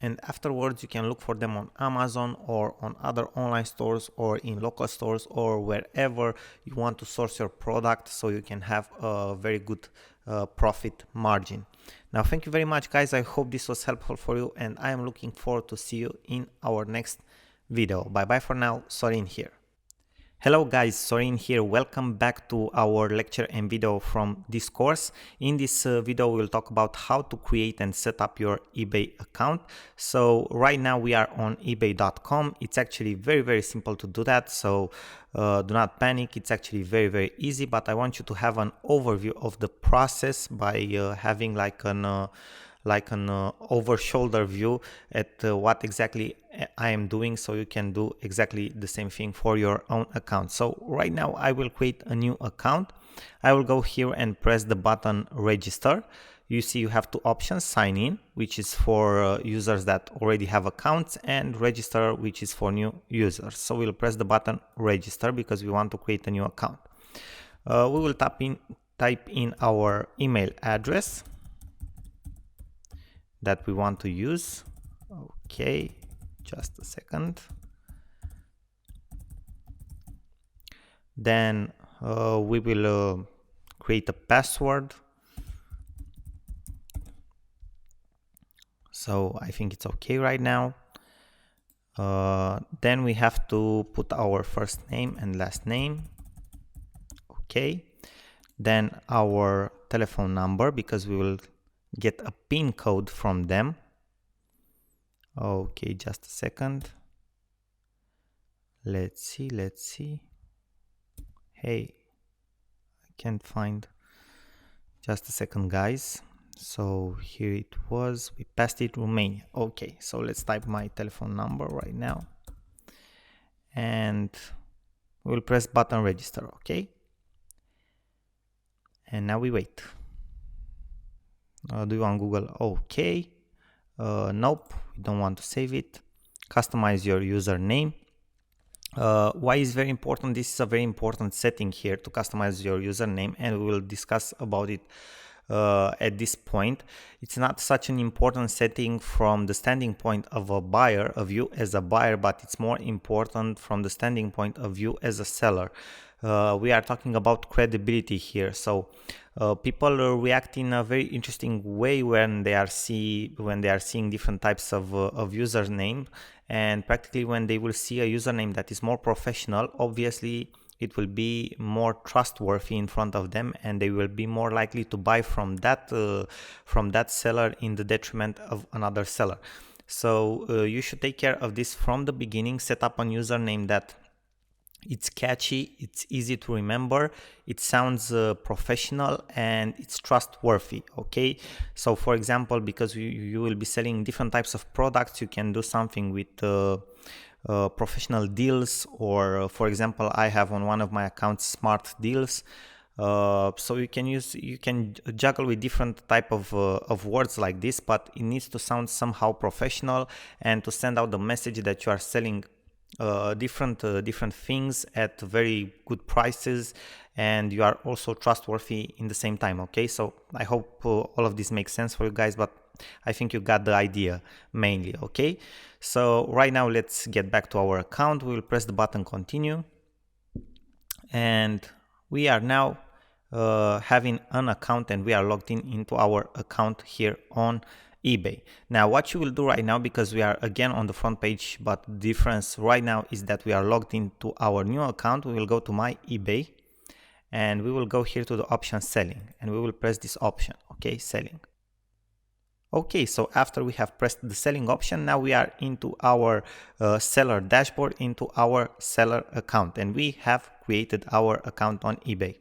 and afterwards you can look for them on Amazon or on other online stores or in local stores or wherever you want to source your product, so you can have a very good profit margin. Now, thank you very much, guys. I hope this was helpful for you, and I am looking forward to see you in our next video. Bye bye for now. Sorin here. Hello guys, Sorin here. Welcome back to our lecture and video from this course. In this video, we'll talk about how to create and set up your eBay account. So right now we are on ebay.com. It's actually very simple to do that. So do not panic. It's actually very easy, but I want you to have an overview of the process by having like an over shoulder view at what exactly I am doing, so you can do exactly the same thing for your own account. So right now I will create a new account. I will go here and press the button register. You see you have two options: sign in, which is for users that already have accounts, and register, which is for new users. So we'll press the button register because we want to create a new account. We will type in our email address that we want to use. Okay, just a second. Then we will create a password. So I think it's okay right now. Then we have to put our first name and last name. Okay. Then our telephone number, because we will get a PIN code from them. Okay, just a second. Let's see. Hey, I can't find. Just a second, guys. So here it was. We passed it, Romania. Okay, so let's type my telephone number right now. And we'll press button register, okay? And now we wait. Do you want Google? Okay. Nope, we don't want to save it. Customize your username. Why is very important? This is a very important setting here to customize your username, and we will discuss about it at this point. It's not such an important setting from the standing point of a buyer, of you as a buyer, but it's more important from the standing point of you as a seller. We are talking about credibility here. So people react in a very interesting way when they are seeing different types of username, and practically when they will see a username that is more professional, obviously it will be more trustworthy in front of them, and they will be more likely to buy from that seller in the detriment of another seller. So you should take care of this from the beginning. Set up a username that it's catchy, it's easy to remember, it sounds professional, and it's trustworthy. Okay, so for example, because you will be selling different types of products, you can do something with professional deals, or for example, I have on one of my accounts smart deals. So you can juggle with different type of words like this, but it needs to sound somehow professional and to send out the message that you are selling different things at very good prices, and you are also trustworthy in the same time. Okay, so I hope all of this makes sense for you guys, but I think you got the idea mainly. Okay, so right now let's get back to our account. We will press the button continue, and we are now having an account, and we are logged into our account here on eBay. Now what you will do right now, because we are again on the front page, but the difference right now is that we are logged into our new account, we will go to my eBay, and we will go here to the option selling, and we will press this option, okay, selling. Okay, so after we have pressed the selling option, now we are into our seller dashboard, into our seller account, and we have created our account on eBay.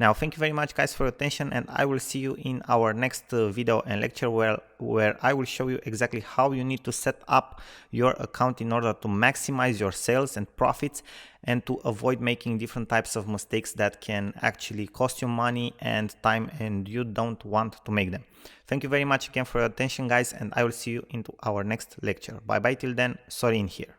Now, thank you very much guys for your attention, and I will see you in our next video and lecture where I will show you exactly how you need to set up your account in order to maximize your sales and profits and to avoid making different types of mistakes that can actually cost you money and time, and you don't want to make them. Thank you very much again for your attention guys, and I will see you into our next lecture. Bye bye till then. Sorin here.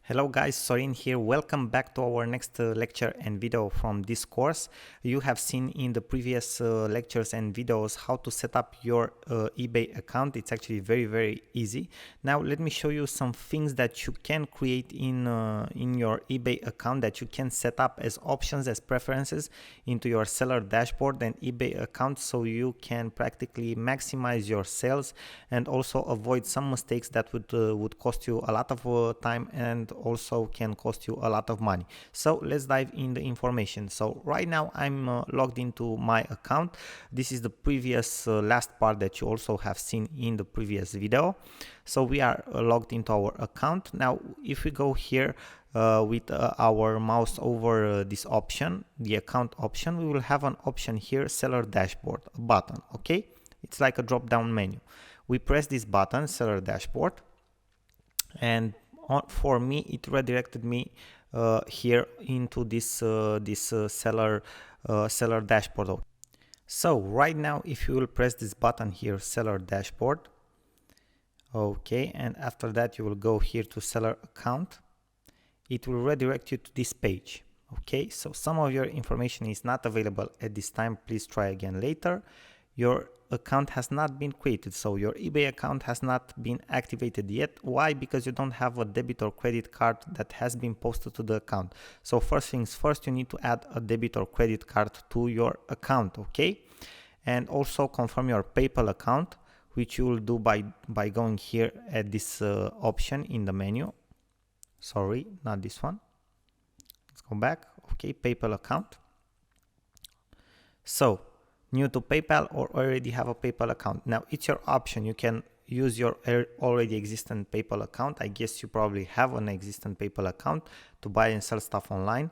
Hello guys, Sorin here. Welcome back to our next lecture and video from this course. You have seen in the previous lectures and videos how to set up your eBay account. It's actually very easy. Now let me show you some things that you can create in your eBay account, that you can set up as options, as preferences into your seller dashboard and eBay account, so you can practically maximize your sales and also avoid some mistakes that would cost you a lot of time and also can cost you a lot of money. So let's dive in the information. So right now I'm logged into my account. This is the previous last part that you also have seen in the previous video. So we are logged into our account. Now if we go here with our mouse over this option, the account option, we will have an option here, seller dashboard, a button. Okay, it's like a drop down menu. We press this button, seller dashboard, and for me it redirected me here into this seller dashboard. So right now if you will press this button here, seller dashboard, okay, and after that you will go here to seller account, it will redirect you to this page. Okay, so some of your information is not available at this time, please try again later. Your account has not been created, so your eBay account has not been activated yet. Why? Because you don't have a debit or credit card that has been posted to the account. So first things first, you need to add a debit or credit card to your account, okay? And also confirm your PayPal account, which you will do by going here at this option in the menu. Sorry, not this one. Let's go back. Okay, PayPal account. So new to PayPal or already have a PayPal account. Now it's your option. You can use your already existing PayPal account. I guess you probably have an existing PayPal account to buy and sell stuff online.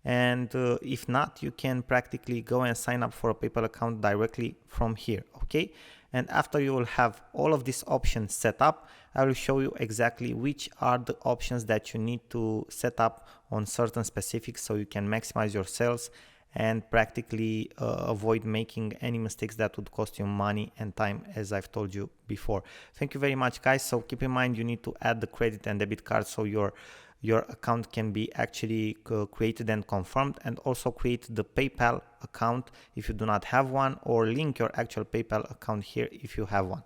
And if not, you can practically go and sign up for a PayPal account directly from here. Okay. And after you will have all of these options set up, I will show you exactly which are the options that you need to set up on certain specifics so you can maximize your sales and practically avoid making any mistakes that would cost you money and time, as I've told you before. Thank you very much guys. So keep in mind you need to add the credit and debit card so your account can be actually created and confirmed, and also create the PayPal account if you do not have one, or link your actual PayPal account here if you have one.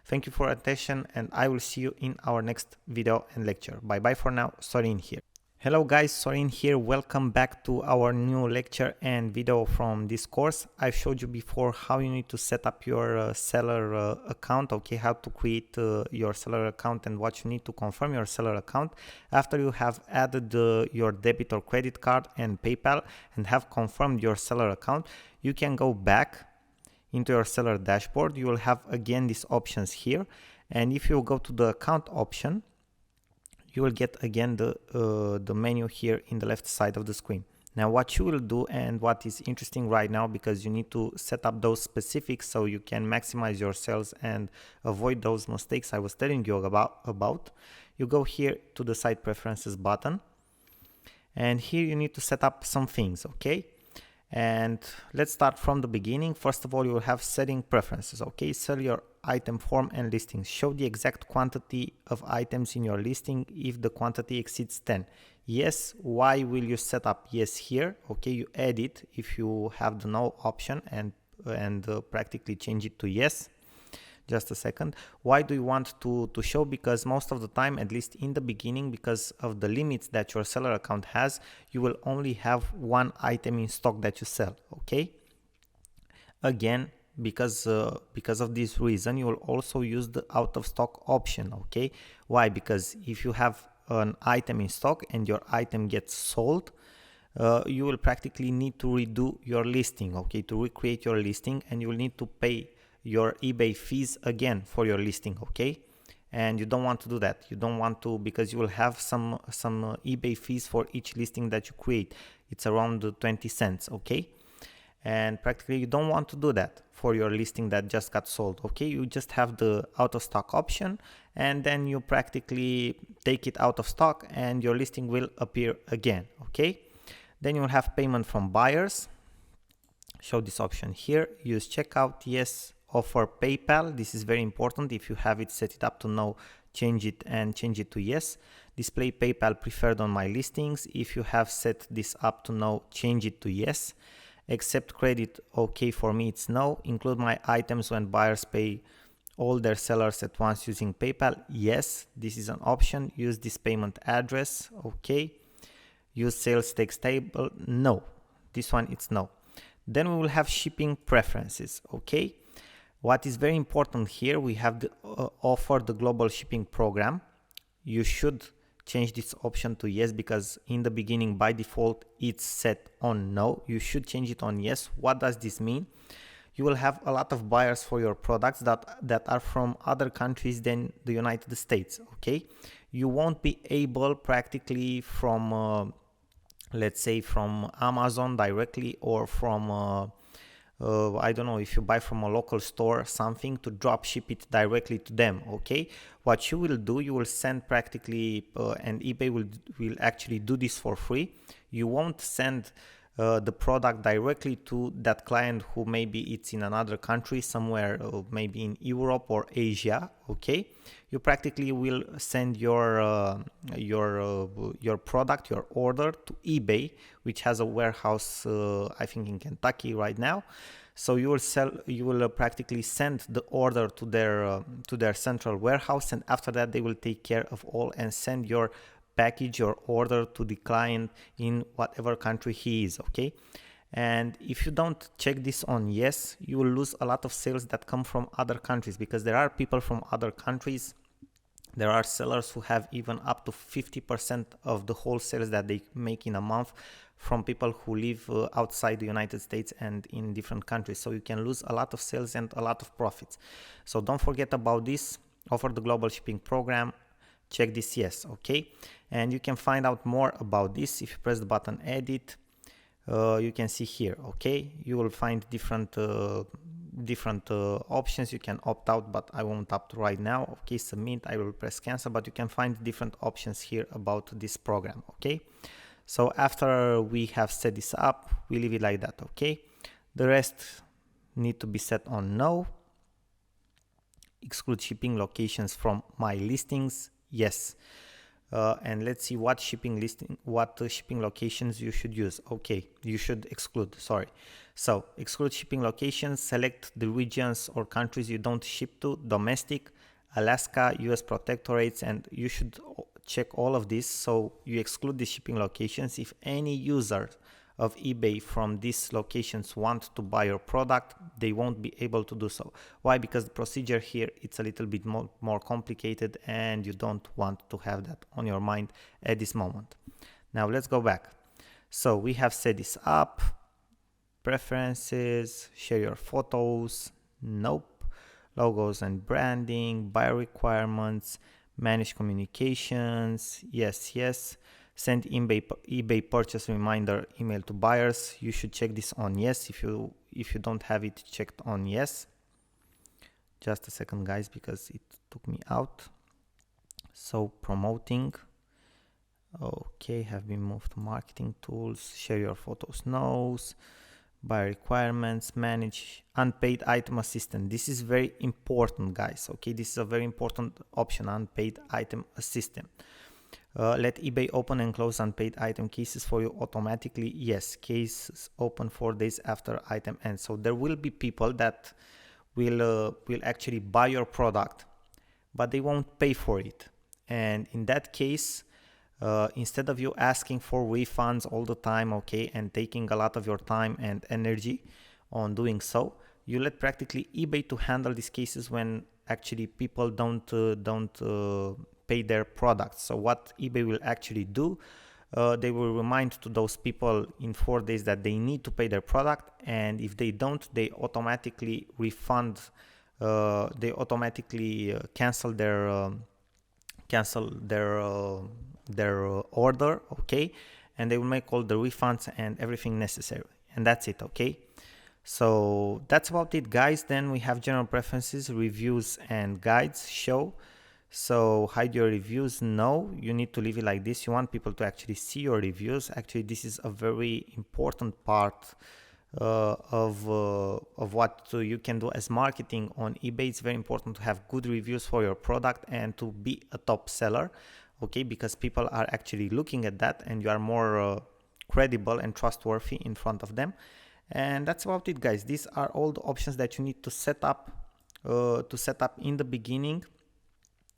Thank you for your attention, and I will see you in our next video and lecture. Bye bye for now. Sorin here. Hello guys, Sorin here. Welcome back to our new lecture and video from this course. I've showed you before how you need to set up your seller account, okay, how to create your seller account and what you need to confirm your seller account. After you have added your debit or credit card and PayPal and have confirmed your seller account, you can go back into your seller dashboard. You will have again these options here, and if you go to the account option, you will get again the menu here in the left side of the screen. Now what you will do, and what is interesting right now, because you need to set up those specifics so you can maximize your sales and avoid those mistakes I was telling you about, you go here to the site preferences button, and here you need to set up some things, okay? And let's start from the beginning. First of all, you will have setting preferences, okay? Sell your item form and listings. Show the exact quantity of items in your listing if the quantity exceeds 10. Yes. Why will you set up yes here? Okay, you add it if you have the no option and practically change it to yes. Just a second. Why do you want to show? Because most of the time, at least in the beginning, because of the limits that your seller account has, you will only have one item in stock that you sell, okay? Again, because of this reason, you will also use the out of stock option, okay? Why? Because if you have an item in stock and your item gets sold, you will practically need to redo your listing, okay, to recreate your listing, and you will need to pay your eBay fees again for your listing, okay? And you don't want to do that. You don't want to, because you will have some eBay fees for each listing that you create. It's around 20 cents, okay? And practically you don't want to do that for your listing that just got sold, okay? You just have the out of stock option, and then you practically take it out of stock and your listing will appear again, okay? Then you will have payment from buyers. Show this option here. Use checkout, yes. Offer PayPal. This is very important. If you have it set it up to no, change it and change it to yes. Display PayPal preferred on my listings. If you have set this up to no, change it to yes. Accept credit, okay, for me it's no. Include my items when buyers pay all their sellers at once using PayPal, yes, this is an option. Use this payment address, okay. Use sales tax table, no, this one it's no. Then we will have shipping preferences, okay. What is very important here, we have the offer the global shipping program. You should change this option to yes, because in the beginning by default it's set on no. You should change it on yes. What does this mean? You will have a lot of buyers for your products that are from other countries than the United States, okay? You won't be able practically from let's say from Amazon directly, or from I don't know, if you buy from a local store something, to drop ship it directly to them, okay? What you will do, you will send practically and eBay will actually do this for free. You won't send the product directly to that client who maybe it's in another country somewhere, maybe in Europe or Asia, okay? You practically will send your product, your order, to eBay, which has a warehouse I think in Kentucky right now. So you will practically send the order to their central warehouse, and after that they will take care of all and send your package or order to the client in whatever country he is, okay? And if you don't check this on yes, you will lose a lot of sales that come from other countries, because there are people from other countries. There are sellers who have even up to 50% of the whole sales that they make in a month from people who live outside the United States and in different countries. So you can lose a lot of sales and a lot of profits. So don't forget about this. Offer the global shipping program. Check this yes, okay? And you can find out more about this if you press the button edit. You can see here, okay? You will find different options. You can opt out, but I won't opt right now. Okay, submit, I will press cancel, but you can find different options here about this program, okay? So after we have set this up, we leave it like that, okay? The rest need to be set on no. Exclude shipping locations from my listings, yes. And let's see what shipping locations you should use. Okay, you should exclude, sorry. So exclude shipping locations, select the regions or countries you don't ship to, domestic, Alaska, US protectorates, and you should check all of this. So you exclude the shipping locations. If any user of eBay from these locations want to buy your product, they won't be able to do so. Why? Because the procedure here, it's a little bit more complicated, and you don't want to have that on your mind at this moment. Now let's go back. So we have set this up. Preferences, share your photos, nope. Logos and branding, buyer requirements, manage communications, yes, yes. Send eBay purchase reminder email to buyers. You should check this on yes. If you don't have it checked on yes. Just a second, guys, because it took me out. So promoting. Okay, have been moved to marketing tools. Share your photos, no's. Buyer requirements, manage unpaid item assistant. This is very important, guys. Okay, this is a very important option, unpaid item assistant. Let eBay open and close unpaid item cases for you automatically. Yes, cases open 4 days after item ends. So there will be people that will actually buy your product, but they won't pay for it. And in that case, instead of you asking for refunds all the time, okay, and taking a lot of your time and energy on doing so, you let practically eBay to handle these cases when actually people don't pay their products. So what eBay will actually do, they will remind to those people in 4 days that they need to pay their product, and if they don't, they automatically refund, they automatically cancel their order, okay, and they will make all the refunds and everything necessary, and that's it, okay. So that's about it, guys. Then we have general preferences, reviews and guides show. So hide your reviews, no, you need to leave it like this. You want people to actually see your reviews. Actually, this is a very important part of what you can do as marketing on eBay. It's very important to have good reviews for your product and to be a top seller, okay, because people are actually looking at that and you are more credible and trustworthy in front of them. And that's about it, guys. These are all the options that you need to set up in the beginning,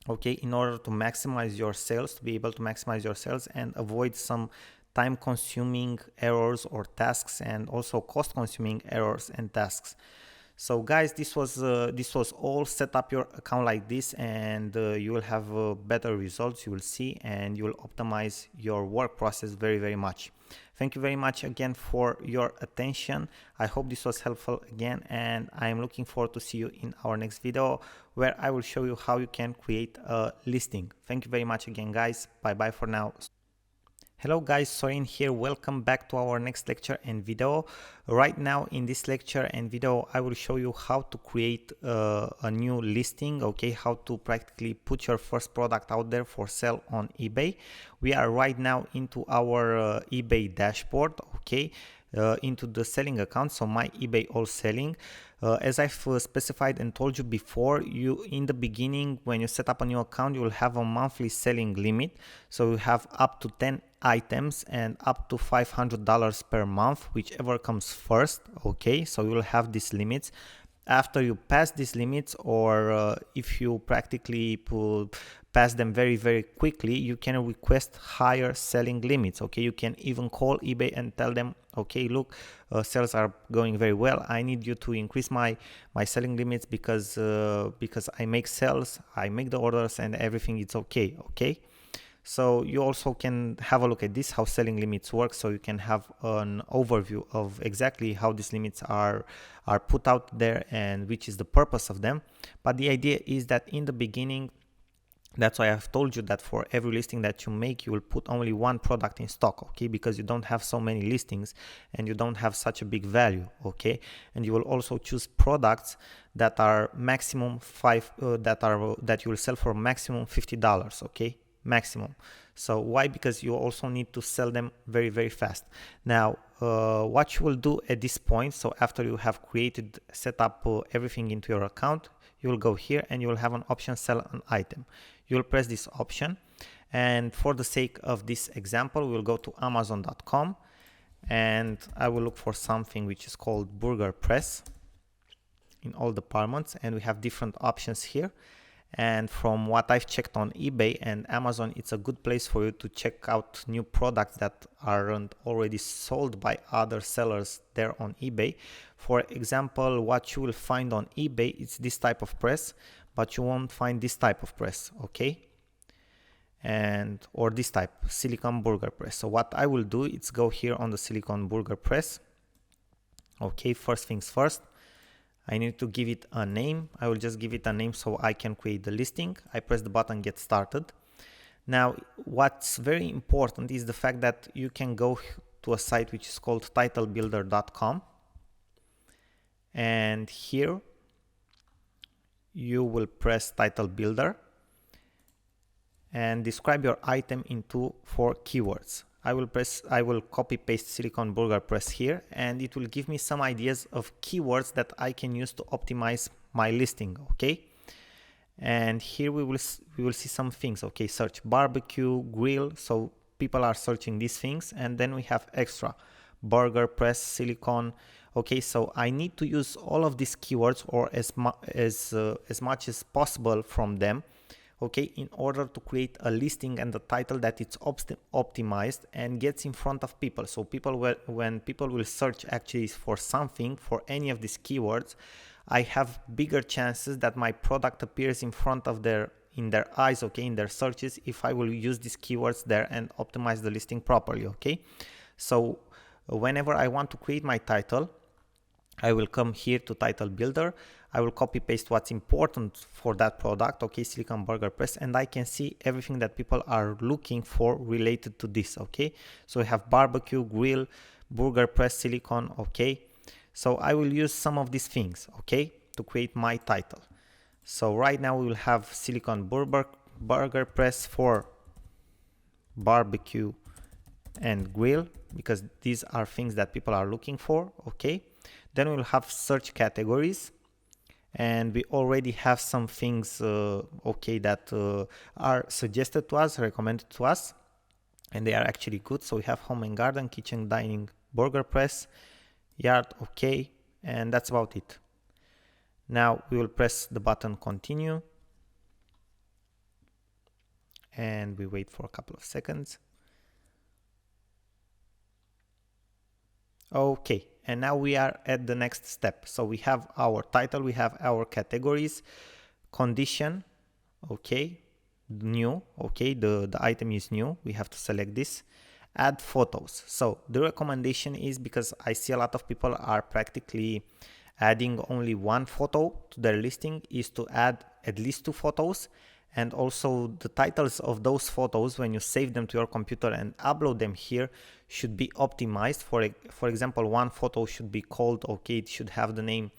okay, in order to maximize your sales, to be able to maximize your sales and avoid some time consuming errors or tasks, and also cost consuming errors and tasks. So guys, this was all. Set up your account like this and you will have better results, you will see, and you will optimize your work process very, very much. Thank you very much again for your attention. I hope this was helpful again, and I am looking forward to see you in our next video where I will show you how you can create a listing. Thank you very much again, guys. Bye bye for now. Hello guys, Sorin here. Welcome back to our next lecture and video. Right now in this lecture and video I will show you how to create a new listing, okay, how to practically put your first product out there for sale on eBay. We are right now into our eBay dashboard, okay, into the selling account, so my eBay all selling. As I've specified and told you before, you in the beginning when you set up a new account you will have a monthly selling limit, so you have up to 10 items and up to $500 per month, whichever comes first, okay, so you will have these limits. After you pass these limits, or if you practically pass them very, very quickly, you can request higher selling limits, okay. You can even call eBay and tell them, okay, look, sales are going very well, I need you to increase my selling limits because I make sales, I make the orders and everything is okay, okay. So you also can have a look at this, how selling limits work, so you can have an overview of exactly how these limits are put out there and which is the purpose of them. But the idea is that in the beginning, that's why I've told you that for every listing that you make, you will put only one product in stock, okay, because you don't have so many listings and you don't have such a big value, okay. And you will also choose products that are maximum that you will sell for maximum $50, okay, maximum. So why? Because you also need to sell them very, very fast. Now what you will do at this point, so after you have set up everything into your account, you will go here and you will have an option, sell an item. You will press this option, and for the sake of this example we will go to Amazon.com and I will look for something which is called burger press in all departments, and we have different options here. And from what I've checked on eBay and Amazon, it's a good place for you to check out new products that aren't already sold by other sellers there on eBay. For example, what you will find on eBay is this type of press, but you won't find this type of press, okay, or this type, silicone burger press. So what I will do is go here on the silicone burger press, okay. First things first, I need to give it a name. I will just give it a name so I can create the listing. I press the button get started. Now what's very important is the fact that you can go to a site which is called titlebuilder.com, and here you will press title builder and describe your item into 4 keywords. I will copy paste silicone burger press here, and it will give me some ideas of keywords that I can use to optimize my listing, okay. And here we will see some things, okay. Search barbecue, grill, so people are searching these things. And then we have extra, burger press, silicone, okay. So I need to use all of these keywords, or as much as possible from them, okay, in order to create a listing and the title that it's optimized and gets in front of people. So when people will search actually for something, for any of these keywords, I have bigger chances that my product appears in front of their in their eyes, okay, in their searches, if I will use these keywords there and optimize the listing properly, okay? So whenever I want to create my title, I will come here to title builder. I will copy paste what's important for that product, okay, silicone burger press, and I can see everything that people are looking for related to this, okay? So we have barbecue, grill, burger press, silicone, okay? So I will use some of these things, okay, to create my title. So right now we will have silicone burger press for barbecue and grill, because these are things that people are looking for, okay? Then we'll have search categories, and we already have some things, okay, that are suggested to us, recommended to us, and they are actually good. So we have home and garden, kitchen, dining, burger press, yard, okay, and that's about it. Now we will press the button continue, and we wait for a couple of seconds. Okay, and now we are at the next step. So we have our title, we have our categories, condition, okay, new, okay, the item is new, we have to select this, add photos. So the recommendation is, because I see a lot of people are practically adding only one photo to their listing, is to add at least 2 photos. And also the titles of those photos, when you save them to your computer and upload them here, should be optimized. For example, one photo should be called, okay, it should have the name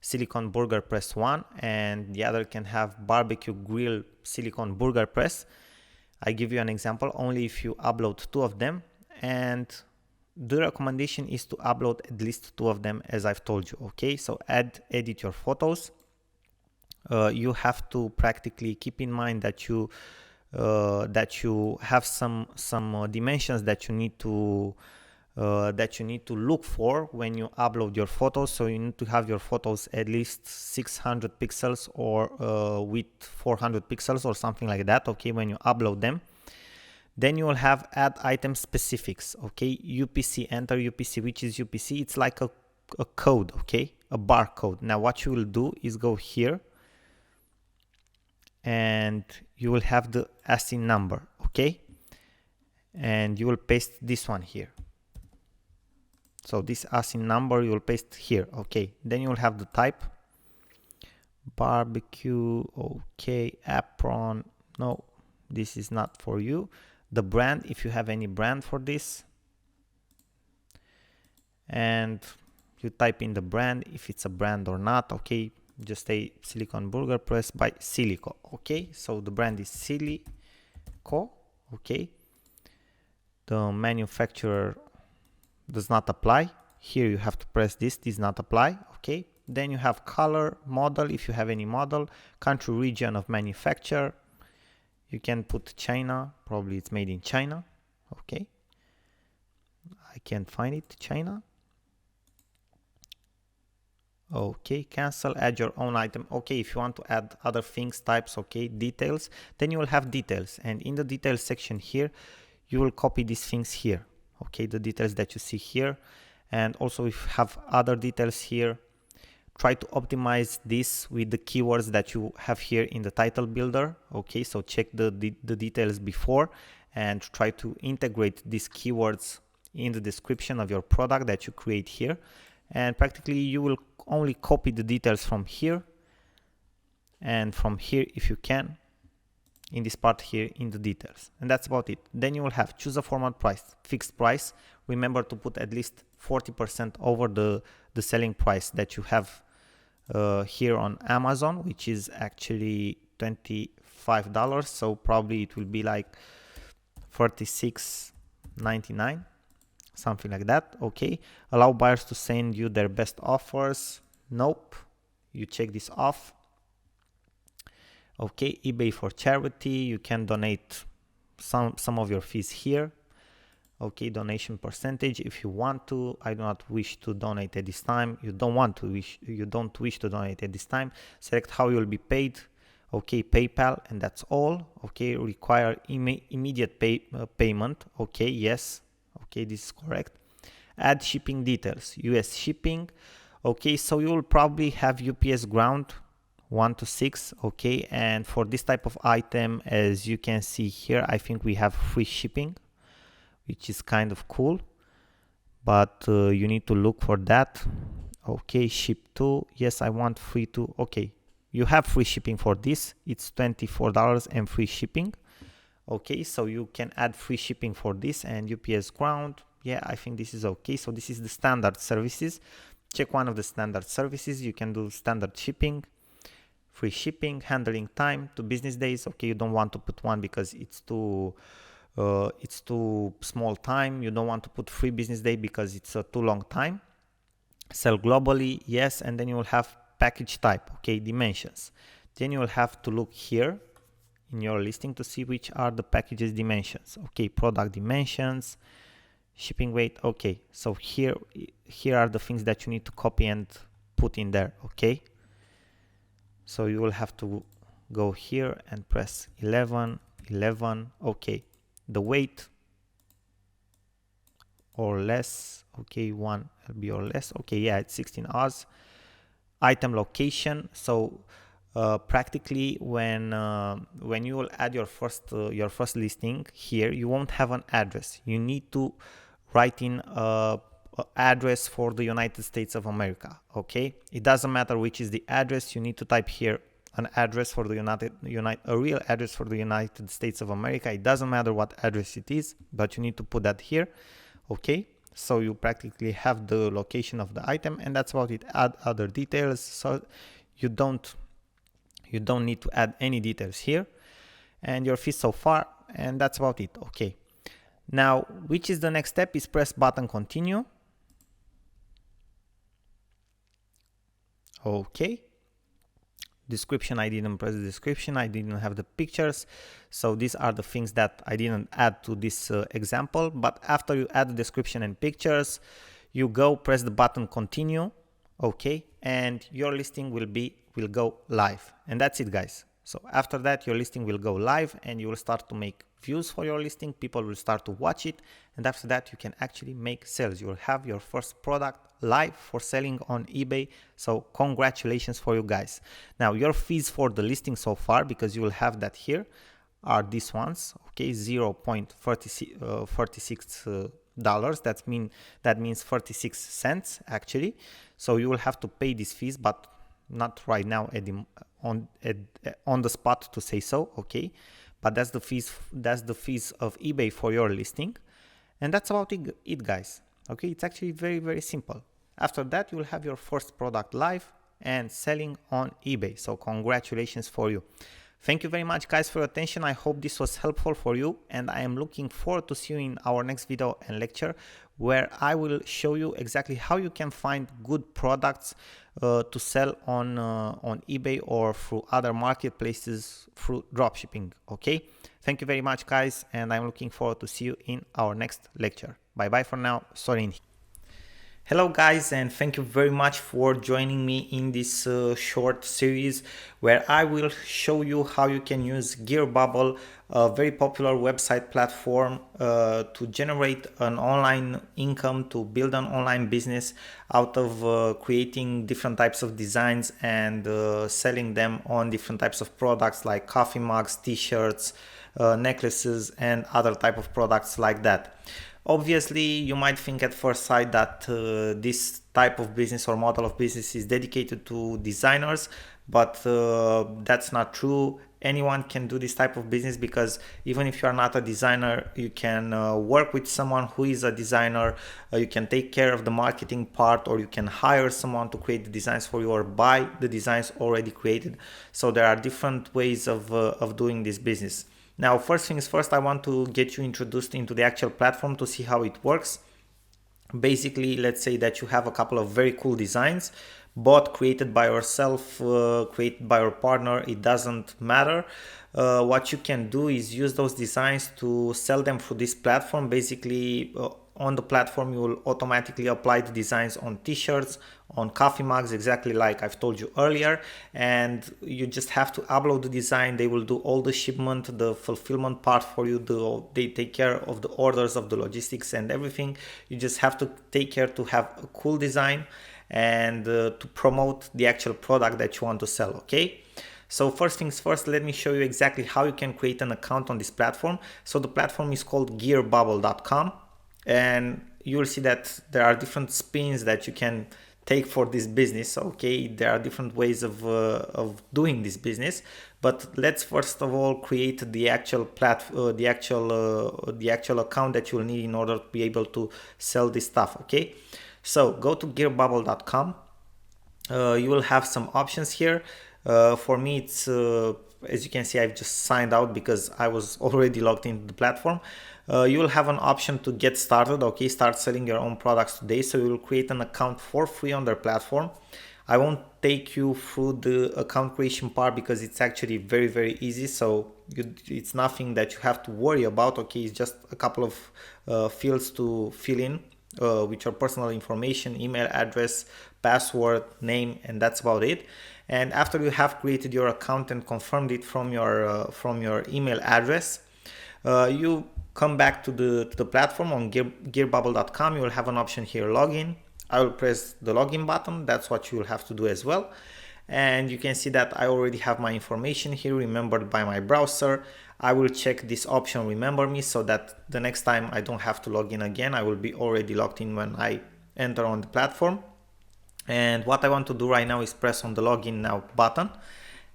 silicone burger press 1, and the other can have barbecue grill silicone burger press. I give you an example, only if you upload 2 of them, and the recommendation is to upload at least 2 of them, as I've told you, okay? So edit your photos. You have to practically keep in mind that you have some dimensions that you need to look for when you upload your photos. So you need to have your photos at least 600 pixels or with 400 pixels or something like that, okay, when you upload them. Then you will have add item specifics, okay, UPC, enter UPC. Which is UPC? It's like a code, okay, a barcode. Now what you will do is go here, and you will have the ASIN number, okay, and you will paste this one here. So this ASIN number you will paste here, okay. Then you will have the type, barbecue, okay, apron, no, this is not for you. The brand, if you have any brand for this, and you type in the brand, if it's a brand or not, okay. Just say silicone burger press by Silico, okay. So the brand is Silico, okay. The manufacturer does not apply. Here you have to press this does not apply, okay. Then you have color, model, if you have any model, country, region of manufacture. You can put China, probably it's made in China, okay. I can't find it, China. Okay, cancel, add your own item. Okay, if you want to add other things, types, okay, details, then you will have details. And in the details section here, you will copy these things here, okay, the details that you see here. And also if you have other details here, try to optimize this with the keywords that you have here in the title builder, okay. So check the details before and try to integrate these keywords in the description of your product that you create here. And practically you will only copy the details from here and from here, if you can, in this part here in the details, and that's about it. Then you will have choose a format price, fixed price. Remember to put at least 40% over the selling price that you have here on Amazon, which is actually $25, so probably it will be like $36.99, something like that, okay. Allow buyers to send you their best offers, nope, you check this off, okay. eBay for charity, you can donate some of your fees here, okay. Donation percentage if you want to. I do not wish to donate at this time. You don't wish to donate at this time. Select how you will be paid, okay. PayPal, and that's all, okay. Require immediate payment, okay. Yes, okay, this is correct. Add shipping details, US shipping, okay. So you will probably have UPS ground 1 to 6. Okay, and for this type of item, as you can see here, I think we have free shipping, which is kind of cool, but you need to look for that. Okay, ship to, yes, I want free to. Okay, you have free shipping for this. It's $24 and free shipping. Okay, so you can add free shipping for this, and UPS ground. Yeah, I think this is okay. So this is the standard services. Check one of the standard services. You can do standard shipping, free shipping, handling time, 2 business days. Okay, you don't want to put 1 because it's too small time. You don't want to put 3 business day because it's a too long time. Sell globally, yes, and then you will have package type. Okay, dimensions. Then you will have to look here in your listing to see which are the packages dimensions. Okay, product dimensions, shipping weight. Okay, so here are the things that you need to copy and put in there. Okay, so you will have to go here and press 11. Okay, the weight or less. Okay, 1 lb or less. Okay, yeah, it's 16 hours. Item location. So practically when you will add your first listing here, you won't have an address. You need to write in a address for the United States of America. Okay, it doesn't matter which is the address. You need to type here an address for the a real address for the United States of America. It doesn't matter what address it is, but you need to put that here. Okay, so you practically have the location of the item, and that's about it. Add other details. So you don't need to add any details here, and your fees so far, and that's about it. Okay, now which is the next step is press button continue. Okay, description, I didn't press the description, I didn't have the pictures, so these are the things that I didn't add to this example. But after you add the description and pictures, you go press the button continue. Okay, and your listing will go live, and that's it, guys. So after that, your listing will go live, and you will start to make views for your listing. People will start to watch it, and after that you can actually make sales. You will have your first product live for selling on eBay. So congratulations for you guys. Now your fees for the listing so far, because you will have that here, are these ones. Okay, 0.46 dollars. That means 36 cents actually. So you will have to pay these fees, but not right now on the spot to say so. Okay, but that's the fees of eBay for your listing, and that's about it, guys. Okay, it's actually very, very simple. After that, you will have your first product live and selling on eBay. So congratulations for you. Thank you very much, guys, for your attention. I hope this was helpful for you, and I am looking forward to see you in our next video and lecture, where I will show you exactly how you can find good products to sell on eBay or through other marketplaces through dropshipping. Okay, thank you very much, guys, and I'm looking forward to see you in our next lecture. Bye bye for now. Sorin. Hello guys, and thank you very much for joining me in this short series where I will show you how you can use Gearbubble, a very popular website platform, to generate an online income, to build an online business out of creating different types of designs and selling them on different types of products like coffee mugs, t-shirts, necklaces, and other type of products like that. Obviously, you might think at first sight that this type of business or model of business is dedicated to designers, but that's not true. Anyone can do this type of business, because even if you are not a designer, you can work with someone who is a designer. You can take care of the marketing part, or you can hire someone to create the designs for you, or buy the designs already created. So there are different ways of doing this business. Now, first things first, I want to get you introduced into the actual platform to see how it works. Basically, let's say that you have a couple of very cool designs, both created by yourself, created by your partner, it doesn't matter. What you can do is use those designs to sell them through this platform. Basically, on the platform, you will automatically apply the designs on t-shirts, on coffee mugs, exactly like I've told you earlier, and you just have to upload the design. They will do all the shipment, the fulfillment part for you. They take care of the orders, of the logistics and everything. You just have to take care to have a cool design, and to promote the actual product that you want to sell. Okay, so first things first, let me show you exactly how you can create an account on this platform. So the platform is called gearbubble.com, and you will see that there are different spins that you can take for this business. Okay, there are different ways of doing this business, but let's first of all create the actual the actual account that you'll need in order to be able to sell this stuff. Okay, so go to gearbubble.com. You will have some options here. For me, it's as you can see, I've just signed out because I was already logged into the platform. You will have an option to get started. Okay, start selling your own products today. So you will create an account for free on their platform. I won't take you through the account creation part because it's actually very easy. So it's nothing that you have to worry about. Okay, it's just a couple of fields to fill in, with your personal information, email address, password, name, and that's about it. And after you have created your account and confirmed it from your email address, you come back to the platform on gearbubble.com. You will have an option here, login. I will press the login button. That's what you will have to do as well. And you can see that I already have my information here remembered by my browser. I will check this option, remember me, so that the next time I don't have to log in again. I will be already logged in when I enter on the platform. And what I want to do right now is press on the login now button.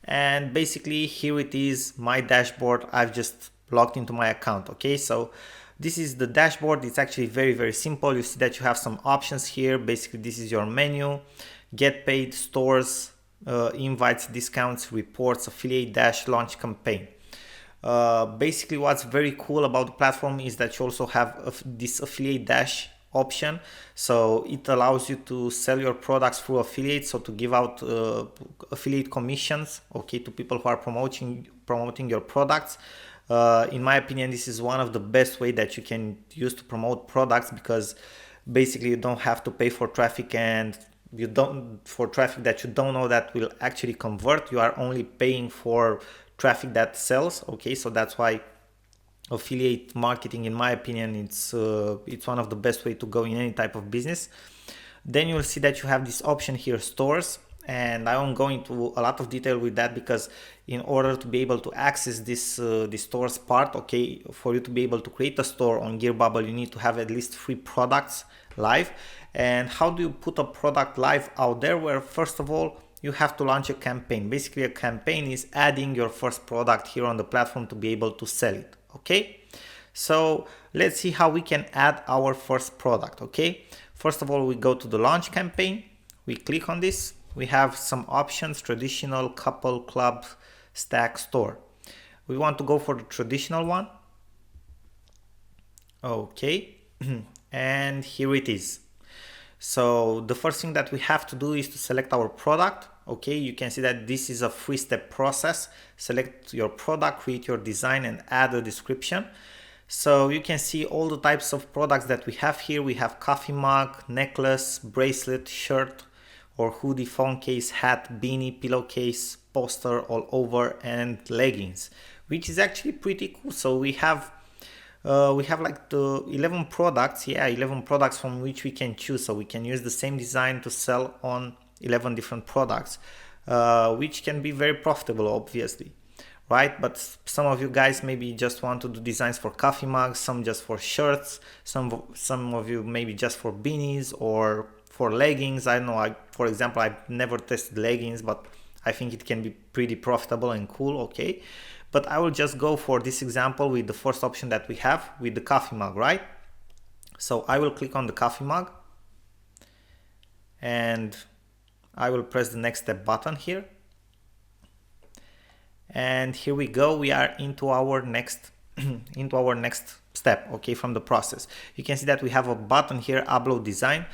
And basically here it is, my dashboard. I've just logged into my account. Okay, so this is the dashboard. It's actually very simple. You see that you have some options here. Basically this is your menu: get paid, stores, invites, discounts, reports, affiliate, dash, launch campaign. Basically what's very cool about the platform is that you also have this affiliate dash option. So it allows you to sell your products through affiliates, so to give out affiliate commissions, okay, to people who are promoting your products. In my opinion, this is one of the best way that you can use to promote products, because basically you don't have to pay for traffic, and for traffic that you don't know that will actually convert. You are only paying for traffic that sells. Okay, so that's why affiliate marketing, in my opinion, it's one of the best way to go in any type of business. Then you'll see that you have this option here, stores, and I won't go into a lot of detail with that, because in order to be able to access this stores part, okay, for you to be able to create a store on Gearbubble, you need to have at least 3 products live. And how do you put a product live out there? Where first of all, you have to launch a campaign. Basically a campaign is adding your first product here on the platform to be able to sell it. Okay, so let's see how we can add our first product. Okay, first of all, we go to the launch campaign, we click on this, we have some options: traditional, couple, club, stack, store. We want to go for the traditional one. Okay, and here it is. So the first thing that we have to do is to select our product. Okay, you can see that this is a 3-step process. Select your product, create your design, and add a description. So you can see all the types of products that we have here. We have coffee mug, necklace, bracelet, shirt or hoodie, phone case, hat, beanie, pillowcase, poster all over, and leggings, which is actually pretty cool. So we have like the 11 products, 11 products from which we can choose. So we can use the same design to sell on 11 different products, which can be very profitable, obviously, right? But some of you guys maybe just want to do designs for coffee mugs, some just for shirts, some of you maybe just for beanies or for leggings. I don't know, for example, I've never tested leggings, but I think it can be pretty profitable and cool. Okay, but I will just go for this example with the first option that we have with the coffee mug, right? So I will click on the coffee mug and I will press the next step button here. And here we go, we are into our next step, okay, from the process. You can see that we have a button here, upload design.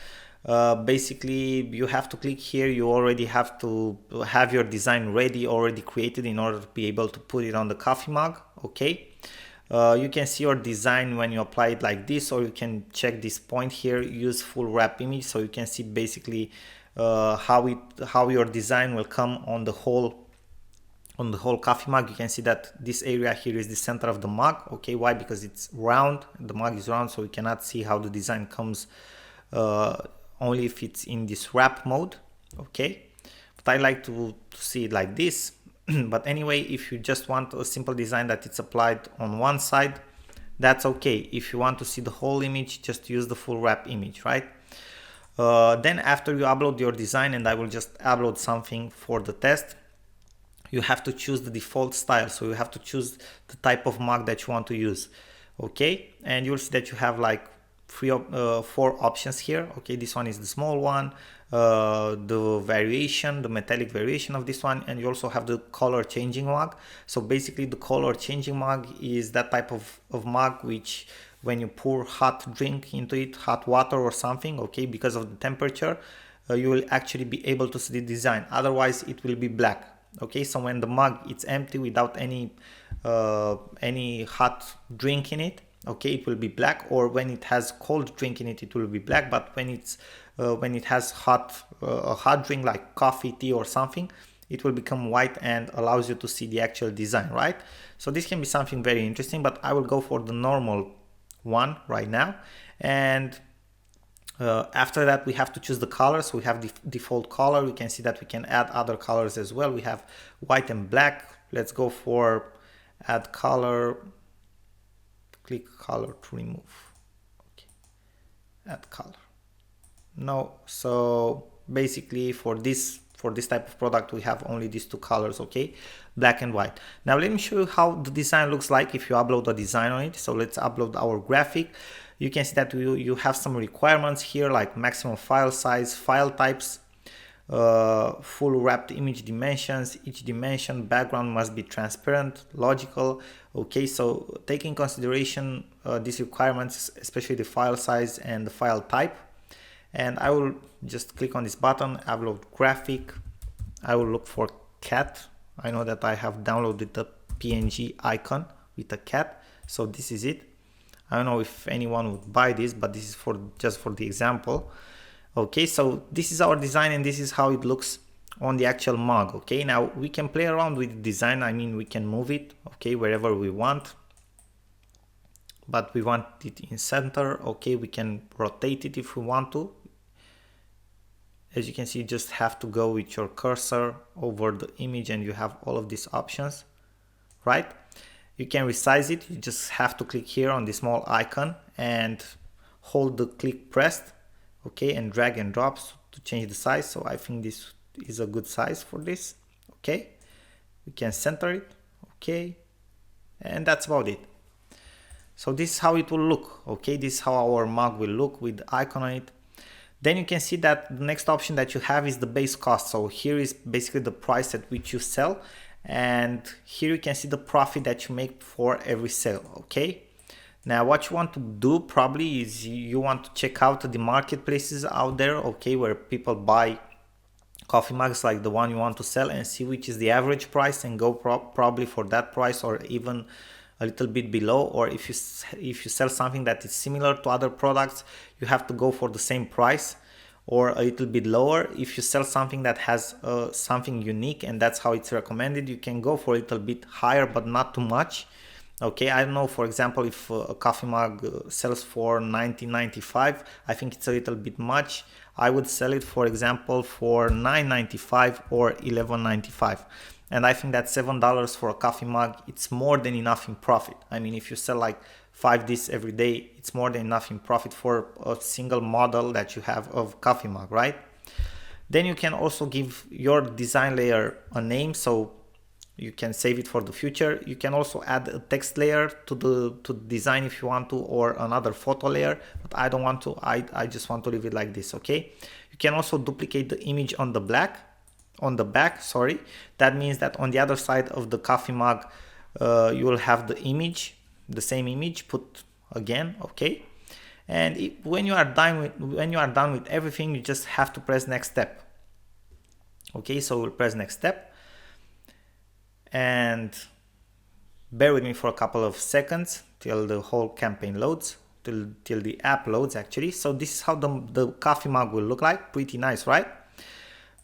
Basically you have to click here. You already have to have your design ready, already created, in order to be able to put it on the coffee mug. Okay, you can see your design when you apply it like this, or you can check this point here, use full wrap image, so you can see basically how your design will come on the whole coffee mug. You can see that this area here is the center of the mug. Okay, why? Because it's round, the mug is round, so we cannot see how the design comes only if it's in this wrap mode, okay? But I like to see it like this. But anyway, if you just want a simple design that it's applied on one side, that's okay. If you want to see the whole image, just use the full wrap image, right? Then after you upload your design, and I will just upload something for the test, you have to choose the default style. So you have to choose the type of mark that you want to use, okay? And you'll see that you have like four options here, okay? This one is the small one, the variation, the metallic variation of this one, and you also have the color changing mark. So basically the color changing mark is that type of mark which when you pour hot drink into it, hot water or something, okay, because of the temperature, you will actually be able to see the design. Otherwise it will be black, okay? So when the mug it's empty without any hot drink in it, okay, it will be black. Or when it has cold drink in it, it will be black. But when it has a hot drink like coffee, tea or something, it will become white and allows you to see the actual design, right? So this can be something very interesting, but I will go for the normal one right now. And after that we have to choose the color. So we have the default color. We can see that we can add other colors as well. We have white and black. Let's go for add color, click color to remove, okay, add color. No, so basically for this type of product we have only these two colors, okay, black and white. Now let me show you how the design looks like if you upload a design on it. So let's upload our graphic. You can see that you have some requirements here, like maximum file size, file types, full wrapped image dimensions. Each dimension background must be transparent, logical, okay? So take in consideration these requirements, especially the file size and the file type. And I will just click on this button, upload graphic. I will look for cat. I know that I have downloaded the PNG icon with a cat, so this is it. I don't know if anyone would buy this, but this is just for the example. Okay, so this is our design and this is how it looks on the actual mug. Okay, now we can play around with the design. I mean, we can move it, okay, wherever we want, but we want it in center. Okay, we can rotate it if we want to. As you can see, you just have to go with your cursor over the image and you have all of these options, right? You can resize it. You just have to click here on the small icon and hold the click pressed, okay, and drag and drop to change the size. So I think this is a good size for this, okay. We can center it, okay, and that's about it. So this is how it will look, okay. This is how our mug will look with the icon on it. Then you can see that the next option that you have is the base cost. So here is basically the price at which you sell, and here you can see the profit that you make for every sale, okay. Now what you want to do probably is you want to check out the marketplaces out there, okay, where people buy coffee mugs like the one you want to sell, and see which is the average price and go probably for that price, or even a little bit below. Or if you sell something that is similar to other products, you have to go for the same price or a little bit lower. If you sell something that has something unique, and that's how it's recommended, you can go for a little bit higher, but not too much. Okay, I don't know, for example, if a coffee mug sells for $19.95, I think it's a little bit much. I would sell it, for example, for $9.95 or $11.95. And I think that $7 for a coffee mug, it's more than enough in profit. I mean, if you sell like 5 discs every day, it's more than enough in profit for a single model that you have of coffee mug, right? Then you can also give your design layer a name, so you can save it for the future. You can also add a text layer to the design if you want to, or another photo layer, but I don't want to. I just want to leave it like this, okay? You can also duplicate the image on the back, sorry. That means that on the other side of the coffee mug, you will have the image, the same image put again, okay? And when you are done with everything, you just have to press next step. Okay, so we'll press next step. And bear with me for a couple of seconds till the whole campaign loads, till the app loads actually. So this is how the coffee mug will look like. Pretty nice, right?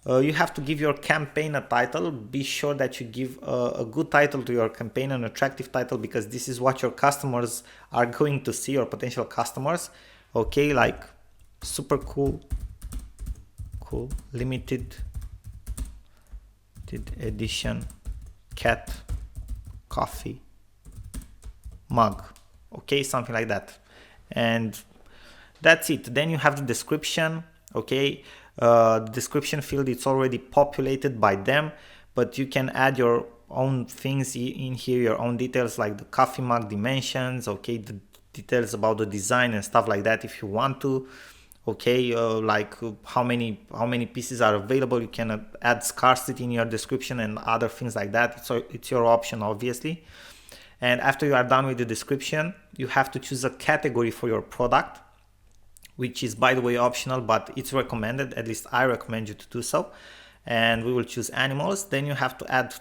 You have to give your campaign a title. Be sure that you give a good title to your campaign, an attractive title, because this is what your customers are going to see, or potential customers. Okay, like super cool cool, limited edition cat coffee mug, okay, something like that. And that's it. Then you have the description, okay. The description field, it's already populated by them, but you can add your own things in here, your own details, like the coffee mug dimensions, okay, the details about the design and stuff like that if you want to, okay, like how many pieces are available. You can add scarcity in your description and other things like that. So it's your option, obviously. And after you are done with the description, you have to choose a category for your product, which is, by the way, optional, but it's recommended. At least I recommend you to do so. And we will choose animals. Then you have to add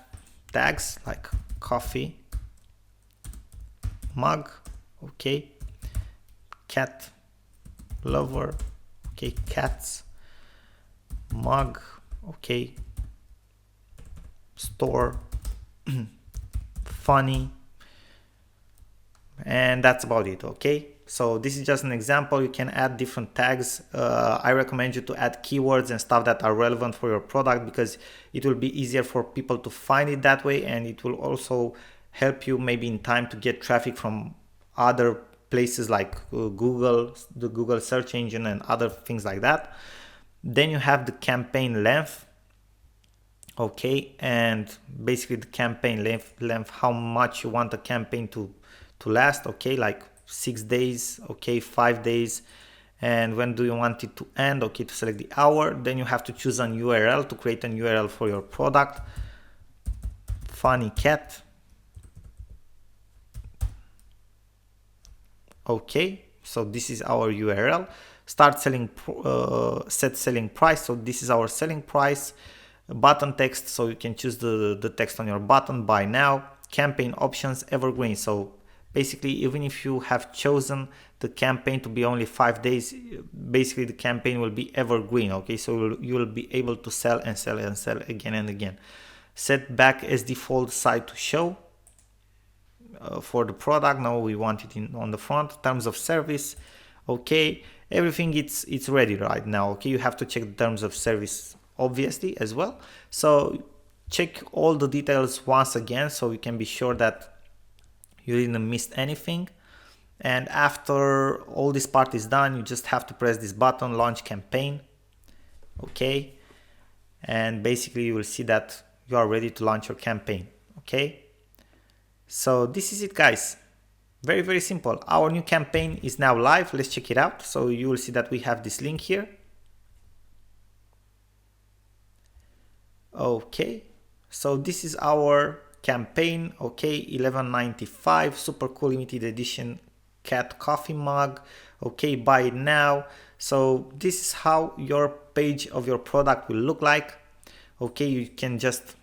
tags like coffee mug, okay, cat lover, okay, cats mug, okay, store funny, and that's about it, okay. So this is just an example. You can add different tags. I recommend you to add keywords and stuff that are relevant for your product, because it will be easier for people to find it that way, and it will also help you maybe in time to get traffic from other places like Google, the Google search engine, and other things like that. Then you have the campaign length, okay, and basically the campaign length, how much you want the campaign to last, okay, like 6 days, okay, 5 days, and when do you want it to end, okay, to select the hour. Then you have to choose an URL to create an URL for your product. Funny cat, okay, so this is our URL. Start selling, set selling price, so this is our selling price. Button text, so you can choose the text on your button, buy now. Campaign options, evergreen, so basically even if you have chosen the campaign to be only 5 days, basically the campaign will be evergreen, okay, so you will be able to sell and sell and sell again and again. Set back as default site to show for the product. Now we want it on the front. Terms of service, okay, everything it's ready right now, okay. You have to check the terms of service obviously as well, so check all the details once again so you can be sure that you didn't miss anything. And after all this part is done, you just have to press this button, launch campaign, okay, and basically you will see that you are ready to launch your campaign, okay. So this is it, guys. Very, very simple. Our new campaign is now live. Let's check it out. So you will see that we have this link here, okay. So this is our campaign, okay, $11.95, super cool limited edition cat coffee mug, okay, buy it now. So this is how your page of your product will look like, okay. You can just,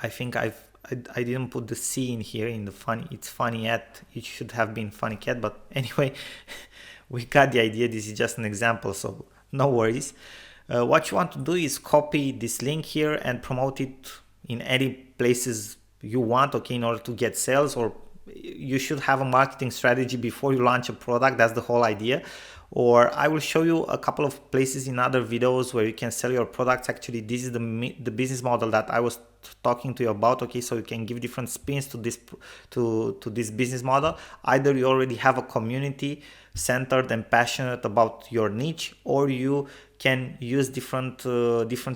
I think I didn't put the C in here in the funny, it's funny at, it should have been funny cat, but anyway, we got the idea. This is just an example, so no worries. What you want to do is copy this link here and promote it in any places you want, okay, in order to get sales. Or you should have a marketing strategy before you launch a product. That's the whole idea. Or I will show you a couple of places in other videos where you can sell your products. Actually, this is the business model that I was talking to you about, okay. So you can give different spins to this business model. Either you already have a community centered and passionate about your niche, or you can use different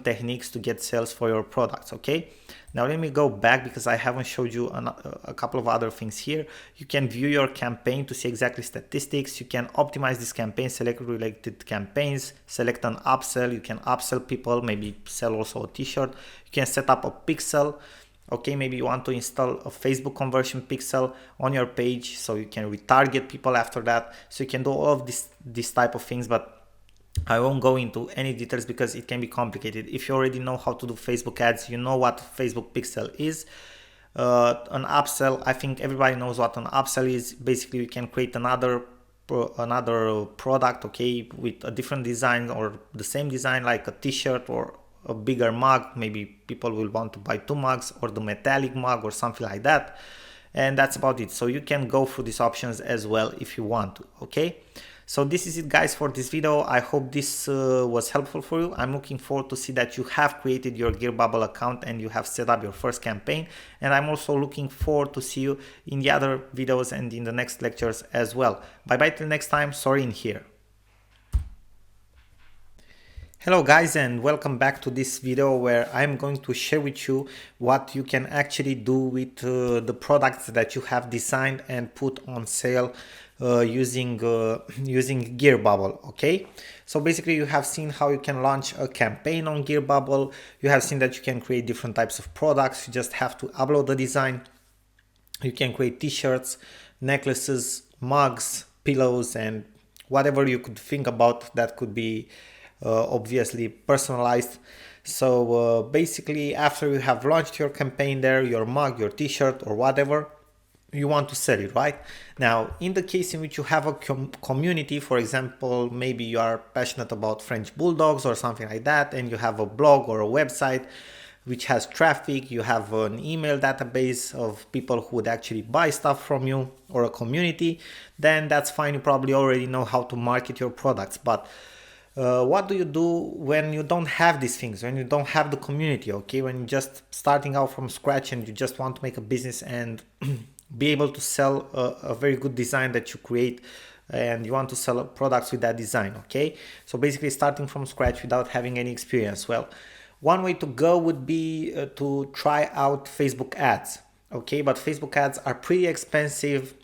techniques to get sales for your products, okay. Now let me go back because I haven't showed you a couple of other things here. You can view your campaign to see exactly statistics. You can optimize this campaign, select related campaigns, select an upsell. You can upsell people, maybe sell also a t-shirt. You can set up a pixel, okay. Maybe you want to install a Facebook conversion pixel on your page so you can retarget people after that. So you can do all of this type of things, but I won't go into any details because it can be complicated. If you already know how to do Facebook ads, you know what Facebook pixel is. An upsell, I think everybody knows what an upsell is. Basically, you can create another product, okay, with a different design or the same design, like a t-shirt or a bigger mug. Maybe people will want to buy 2 mugs, or the metallic mug or something like that. And that's about it. So you can go through these options as well if you want to, okay. So this is it, guys, for this video. I hope this was helpful for you. I'm looking forward to see that you have created your Gear Bubble account and you have set up your first campaign. And I'm also looking forward to see you in the other videos and in the next lectures as well. Bye bye till next time. Sorin here. Hello guys, and welcome back to this video where I'm going to share with you what you can actually do with the products that you have designed and put on sale using Gear Bubble. Okay, so basically you have seen how you can launch a campaign on Gear Bubble. You have seen that you can create different types of products. You just have to upload the design. You can create t-shirts, necklaces, mugs, pillows, and whatever you could think about that could be obviously personalized. So basically, after you have launched your campaign there, your mug, your t-shirt, or whatever, you want to sell it, right? Now, in the case in which you have a community, for example, maybe you are passionate about French bulldogs or something like that, and you have a blog or a website which has traffic, you have an email database of people who would actually buy stuff from you, or a community, then that's fine. You probably already know how to market your products. But what do you do when you don't have these things, when you don't have the community, okay? When you're just starting out from scratch and you just want to make a business and be able to sell a very good design that you create, and you want to sell products with that design, okay? So basically starting from scratch without having any experience. Well, one way to go would be to try out Facebook ads, okay? But Facebook ads are pretty expensive.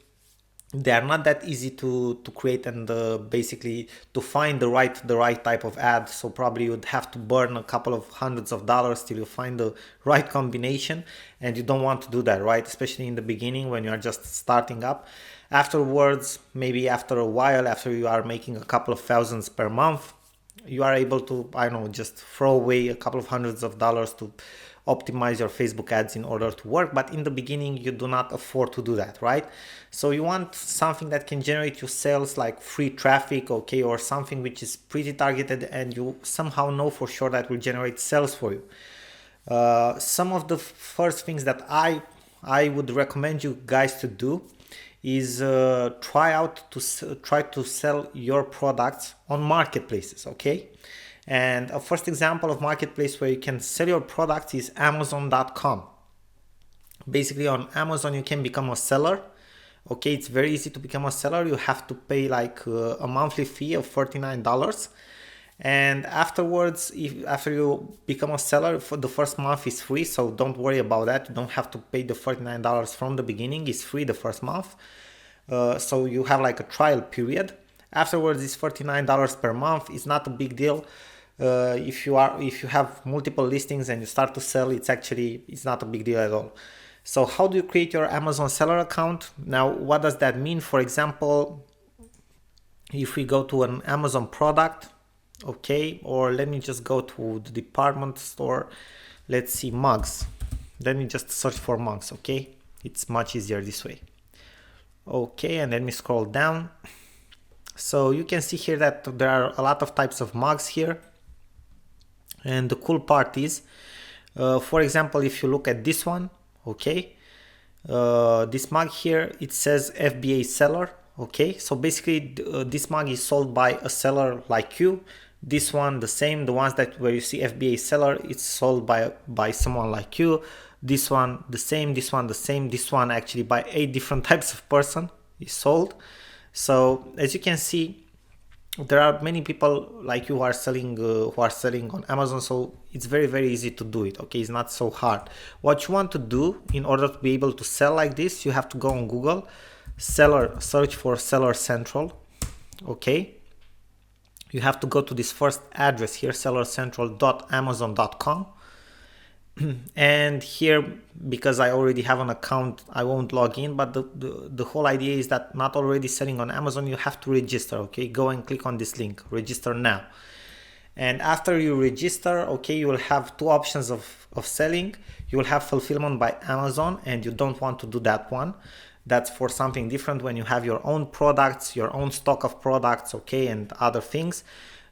They are not that easy to create, and basically to find the right type of ad. So probably you'd have to burn a couple of hundreds of dollars till you find the right combination, and you don't want to do that, right? Especially in the beginning when you are just starting up. Afterwards, maybe after a while, after you are making a couple of thousands per month, you are able to, I don't know, just throw away a couple of hundreds of dollars to optimize your Facebook ads in order to work. But in the beginning, you do not afford to do that, right? So you want something that can generate you sales, like free traffic, okay, or something which is pretty targeted and you somehow know for sure that will generate sales for you. Some of the first things that I would recommend you guys to do is try to sell your products on marketplaces, okay? And a first example of marketplace where you can sell your products is Amazon.com. Basically on Amazon you can become a seller. Okay, it's very easy to become a seller. You have to pay like a monthly fee of $49. And afterwards, after you become a seller, for the first month is free, so don't worry about that. You don't have to pay the $49 from the beginning. It's free the first month. So you have like a trial period. Afterwards, it's $49 per month. It's not a big deal. If you have multiple listings and you start to sell, it's not a big deal at all. So how do you create your Amazon seller account? Now, what does that mean? For example, if we go to an Amazon product, okay, or let me just go to the department store. Let's see, mugs. Let me just search for mugs, okay? It's much easier this way. Okay, and let me scroll down. So you can see here that there are a lot of types of mugs here. And the cool part is, for example, if you look at this one, okay, this mug here, it says FBA seller, okay. So basically this mug is sold by a seller like you. This one the same, the ones that where you see FBA seller, it's sold by someone like you. This one the same, this one the same, this one actually by 8 different types of person is sold. So as you can see, there are many people like you who are selling on Amazon, so it's very, very easy to do it, okay? It's not so hard. What you want to do in order to be able to sell like this, you have to go on Google, search for Seller Central, okay? You have to go to this first address here, sellercentral.amazon.com. And here, because I already have an account, I won't log in, but the whole idea is that not already selling on Amazon, you have to register, okay? Go and click on this link, register now. And after you register, okay, you will have two options of selling. You will have fulfillment by Amazon, and you don't want to do that one. That's for something different when you have your own products, your own stock of products, okay, and other things.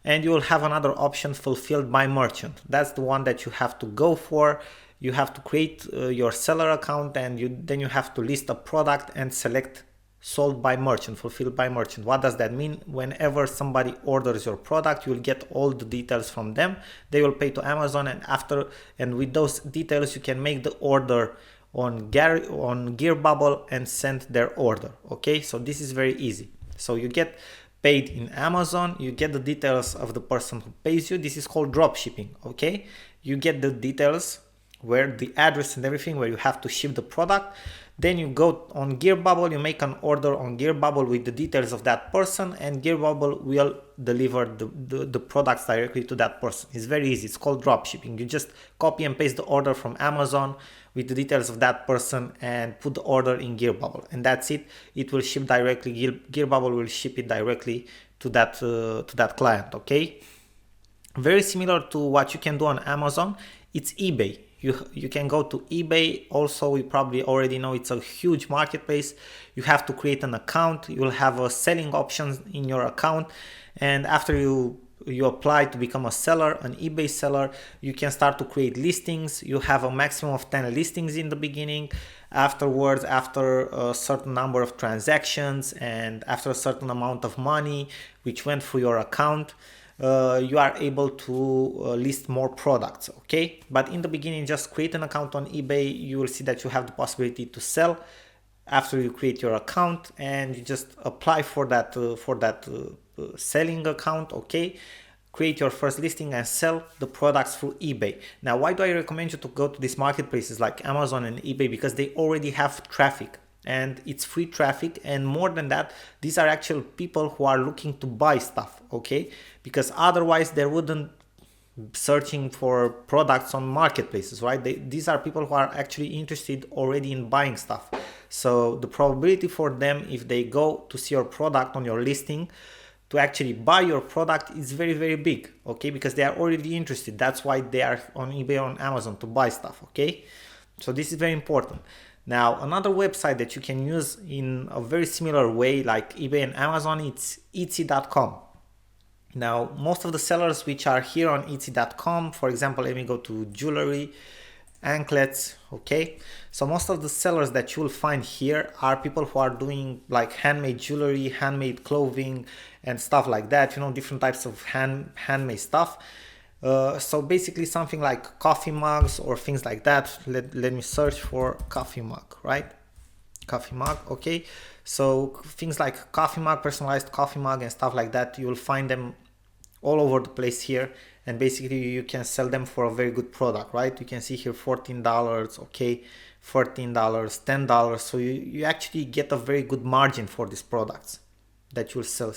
And you will have another option, fulfilled by merchant. That's the one that you have to go for. You have to create your seller account, and then you have to list a product and select sold by merchant, fulfilled by merchant. What does that mean? Whenever somebody orders your product, you'll get all the details from them. They will pay to Amazon, and with those details you can make the order on Gearbubble and send their order. Okay, so this is very easy. So you get paid in Amazon, you get the details of the person who pays you. This is called drop shipping. Okay, you get the details, where the address and everything, where you have to ship the product. Then you go on Gearbubble, you make an order on Gearbubble with the details of that person, and Gearbubble will deliver the products directly to that person. It's very easy. It's called drop shipping. You just copy and paste the order from Amazon with the details of that person and put the order in Gearbubble, and that's it. It will ship directly. Gearbubble will ship it directly to that client. Okay, very similar to what you can do on Amazon. It's eBay. You can go to eBay. Also, you probably already know it's a huge marketplace. You have to create an account. You will have a selling options in your account, and after you apply to become a seller, an eBay seller, you can start to create listings. You have a maximum of 10 listings in the beginning. Afterwards, after a certain number of transactions and after a certain amount of money which went through your account, you are able to list more products. Okay, but in the beginning, just create an account on eBay. You will see that you have the possibility to sell after you create your account, and you just apply for that selling account. Okay, create your first listing and sell the products through eBay. Now, why do I recommend you to go to these marketplaces like Amazon and eBay? Because they already have traffic, and it's free traffic, and more than that, these are actual people who are looking to buy stuff. Okay, because otherwise they wouldn't searching for products on marketplaces, right? These are people who are actually interested already in buying stuff. So the probability for them, if they go to see your product on your listing, to actually buy your product is very, very big. Okay, because they are already interested. That's why they are on eBay or on Amazon to buy stuff. Okay, so this is very important. Now, another website that you can use in a very similar way like eBay and Amazon, it's Etsy.com. Now, most of the sellers which are here on Etsy.com, for example, let me go to jewelry, anklets. Okay, so most of the sellers that you will find here are people who are doing like handmade jewelry, handmade clothing and stuff like that, you know, different types of handmade stuff. So basically something like coffee mugs or things like that. Let me search for coffee mug, right? Coffee mug. Okay, so things like coffee mug, personalized coffee mug and stuff like that, you will find them all over the place here, and basically you can sell them for a very good product, right? You can see here $14, okay, $13, $10. So you actually get a very good margin for these products that you'll sell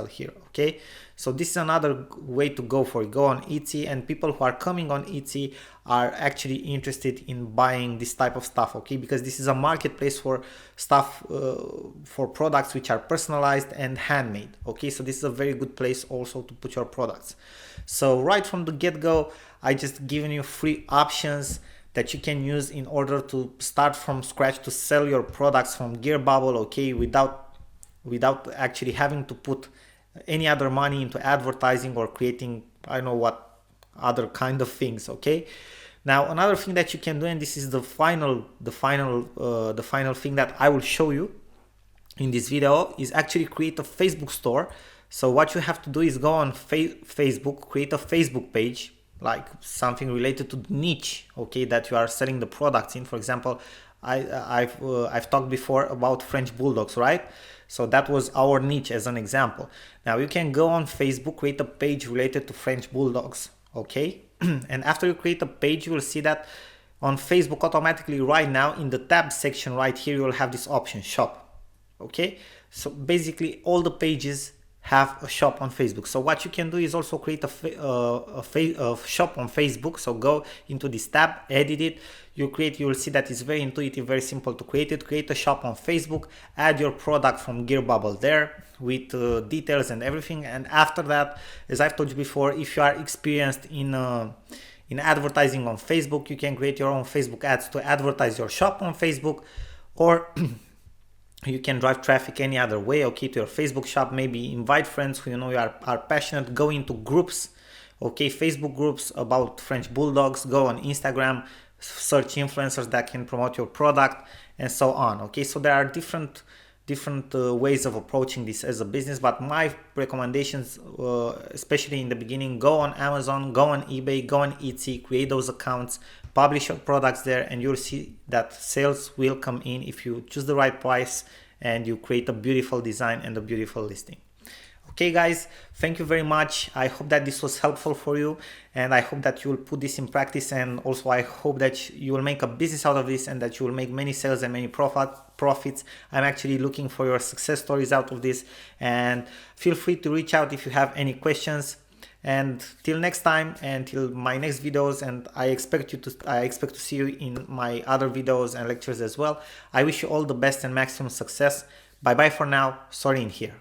here. Okay, so this is another way to go for it. Go on Etsy, and people who are coming on Etsy are actually interested in buying this type of stuff. Okay, because this is a marketplace for stuff, for products which are personalized and handmade. Okay, so this is a very good place also to put your products. So right from the get-go, I just given you free options that you can use in order to start from scratch to sell your products from Gearbubble. Okay, without actually having to put any other money into advertising or creating I don't know what other kind of things. Okay, now another thing that you can do, and this is the final thing that I will show you in this video, is actually create a Facebook store. So what you have to do is go on Facebook, create a Facebook page, like something related to the niche, okay, that you are selling the products in. For example, I've talked before about French bulldogs, right? So that was our niche as an example. Now you can go on Facebook, create a page related to French bulldogs, okay? And after you create a page, you will see that on Facebook automatically right now in the tab section right here, you will have this option, shop, okay? So basically all the pages have a shop on Facebook. So what you can do is also create a shop on Facebook. So go into this tab, edit it, you will see that it's very intuitive, very simple to create it. Create a shop on Facebook, add your product from Gearbubble there with details and everything. And after that, as I've told you before, if you are experienced in advertising on Facebook, you can create your own Facebook ads to advertise your shop on Facebook, or you can drive traffic any other way, okay, to your Facebook shop. Maybe invite friends who you know are passionate, go into groups, okay, Facebook groups about French bulldogs, go on Instagram, search influencers that can promote your product and so on. Okay, so there are different different ways of approaching this as a business, but my recommendations, especially in the beginning, go on Amazon, go on eBay, go on Etsy, create those accounts, publish your products there, and you'll see that sales will come in if you choose the right price and you create a beautiful design and a beautiful listing. Okay guys, thank you very much. I hope that this was helpful for you, and I hope that you will put this in practice, and also I hope that you will make a business out of this and that you will make many sales and many profits. I'm actually looking for your success stories out of this, and feel free to reach out if you have any questions. And till next time, and till my next videos, and I expect to see you in my other videos and lectures as well. I wish you all the best and maximum success. Bye bye for now. Sorin here.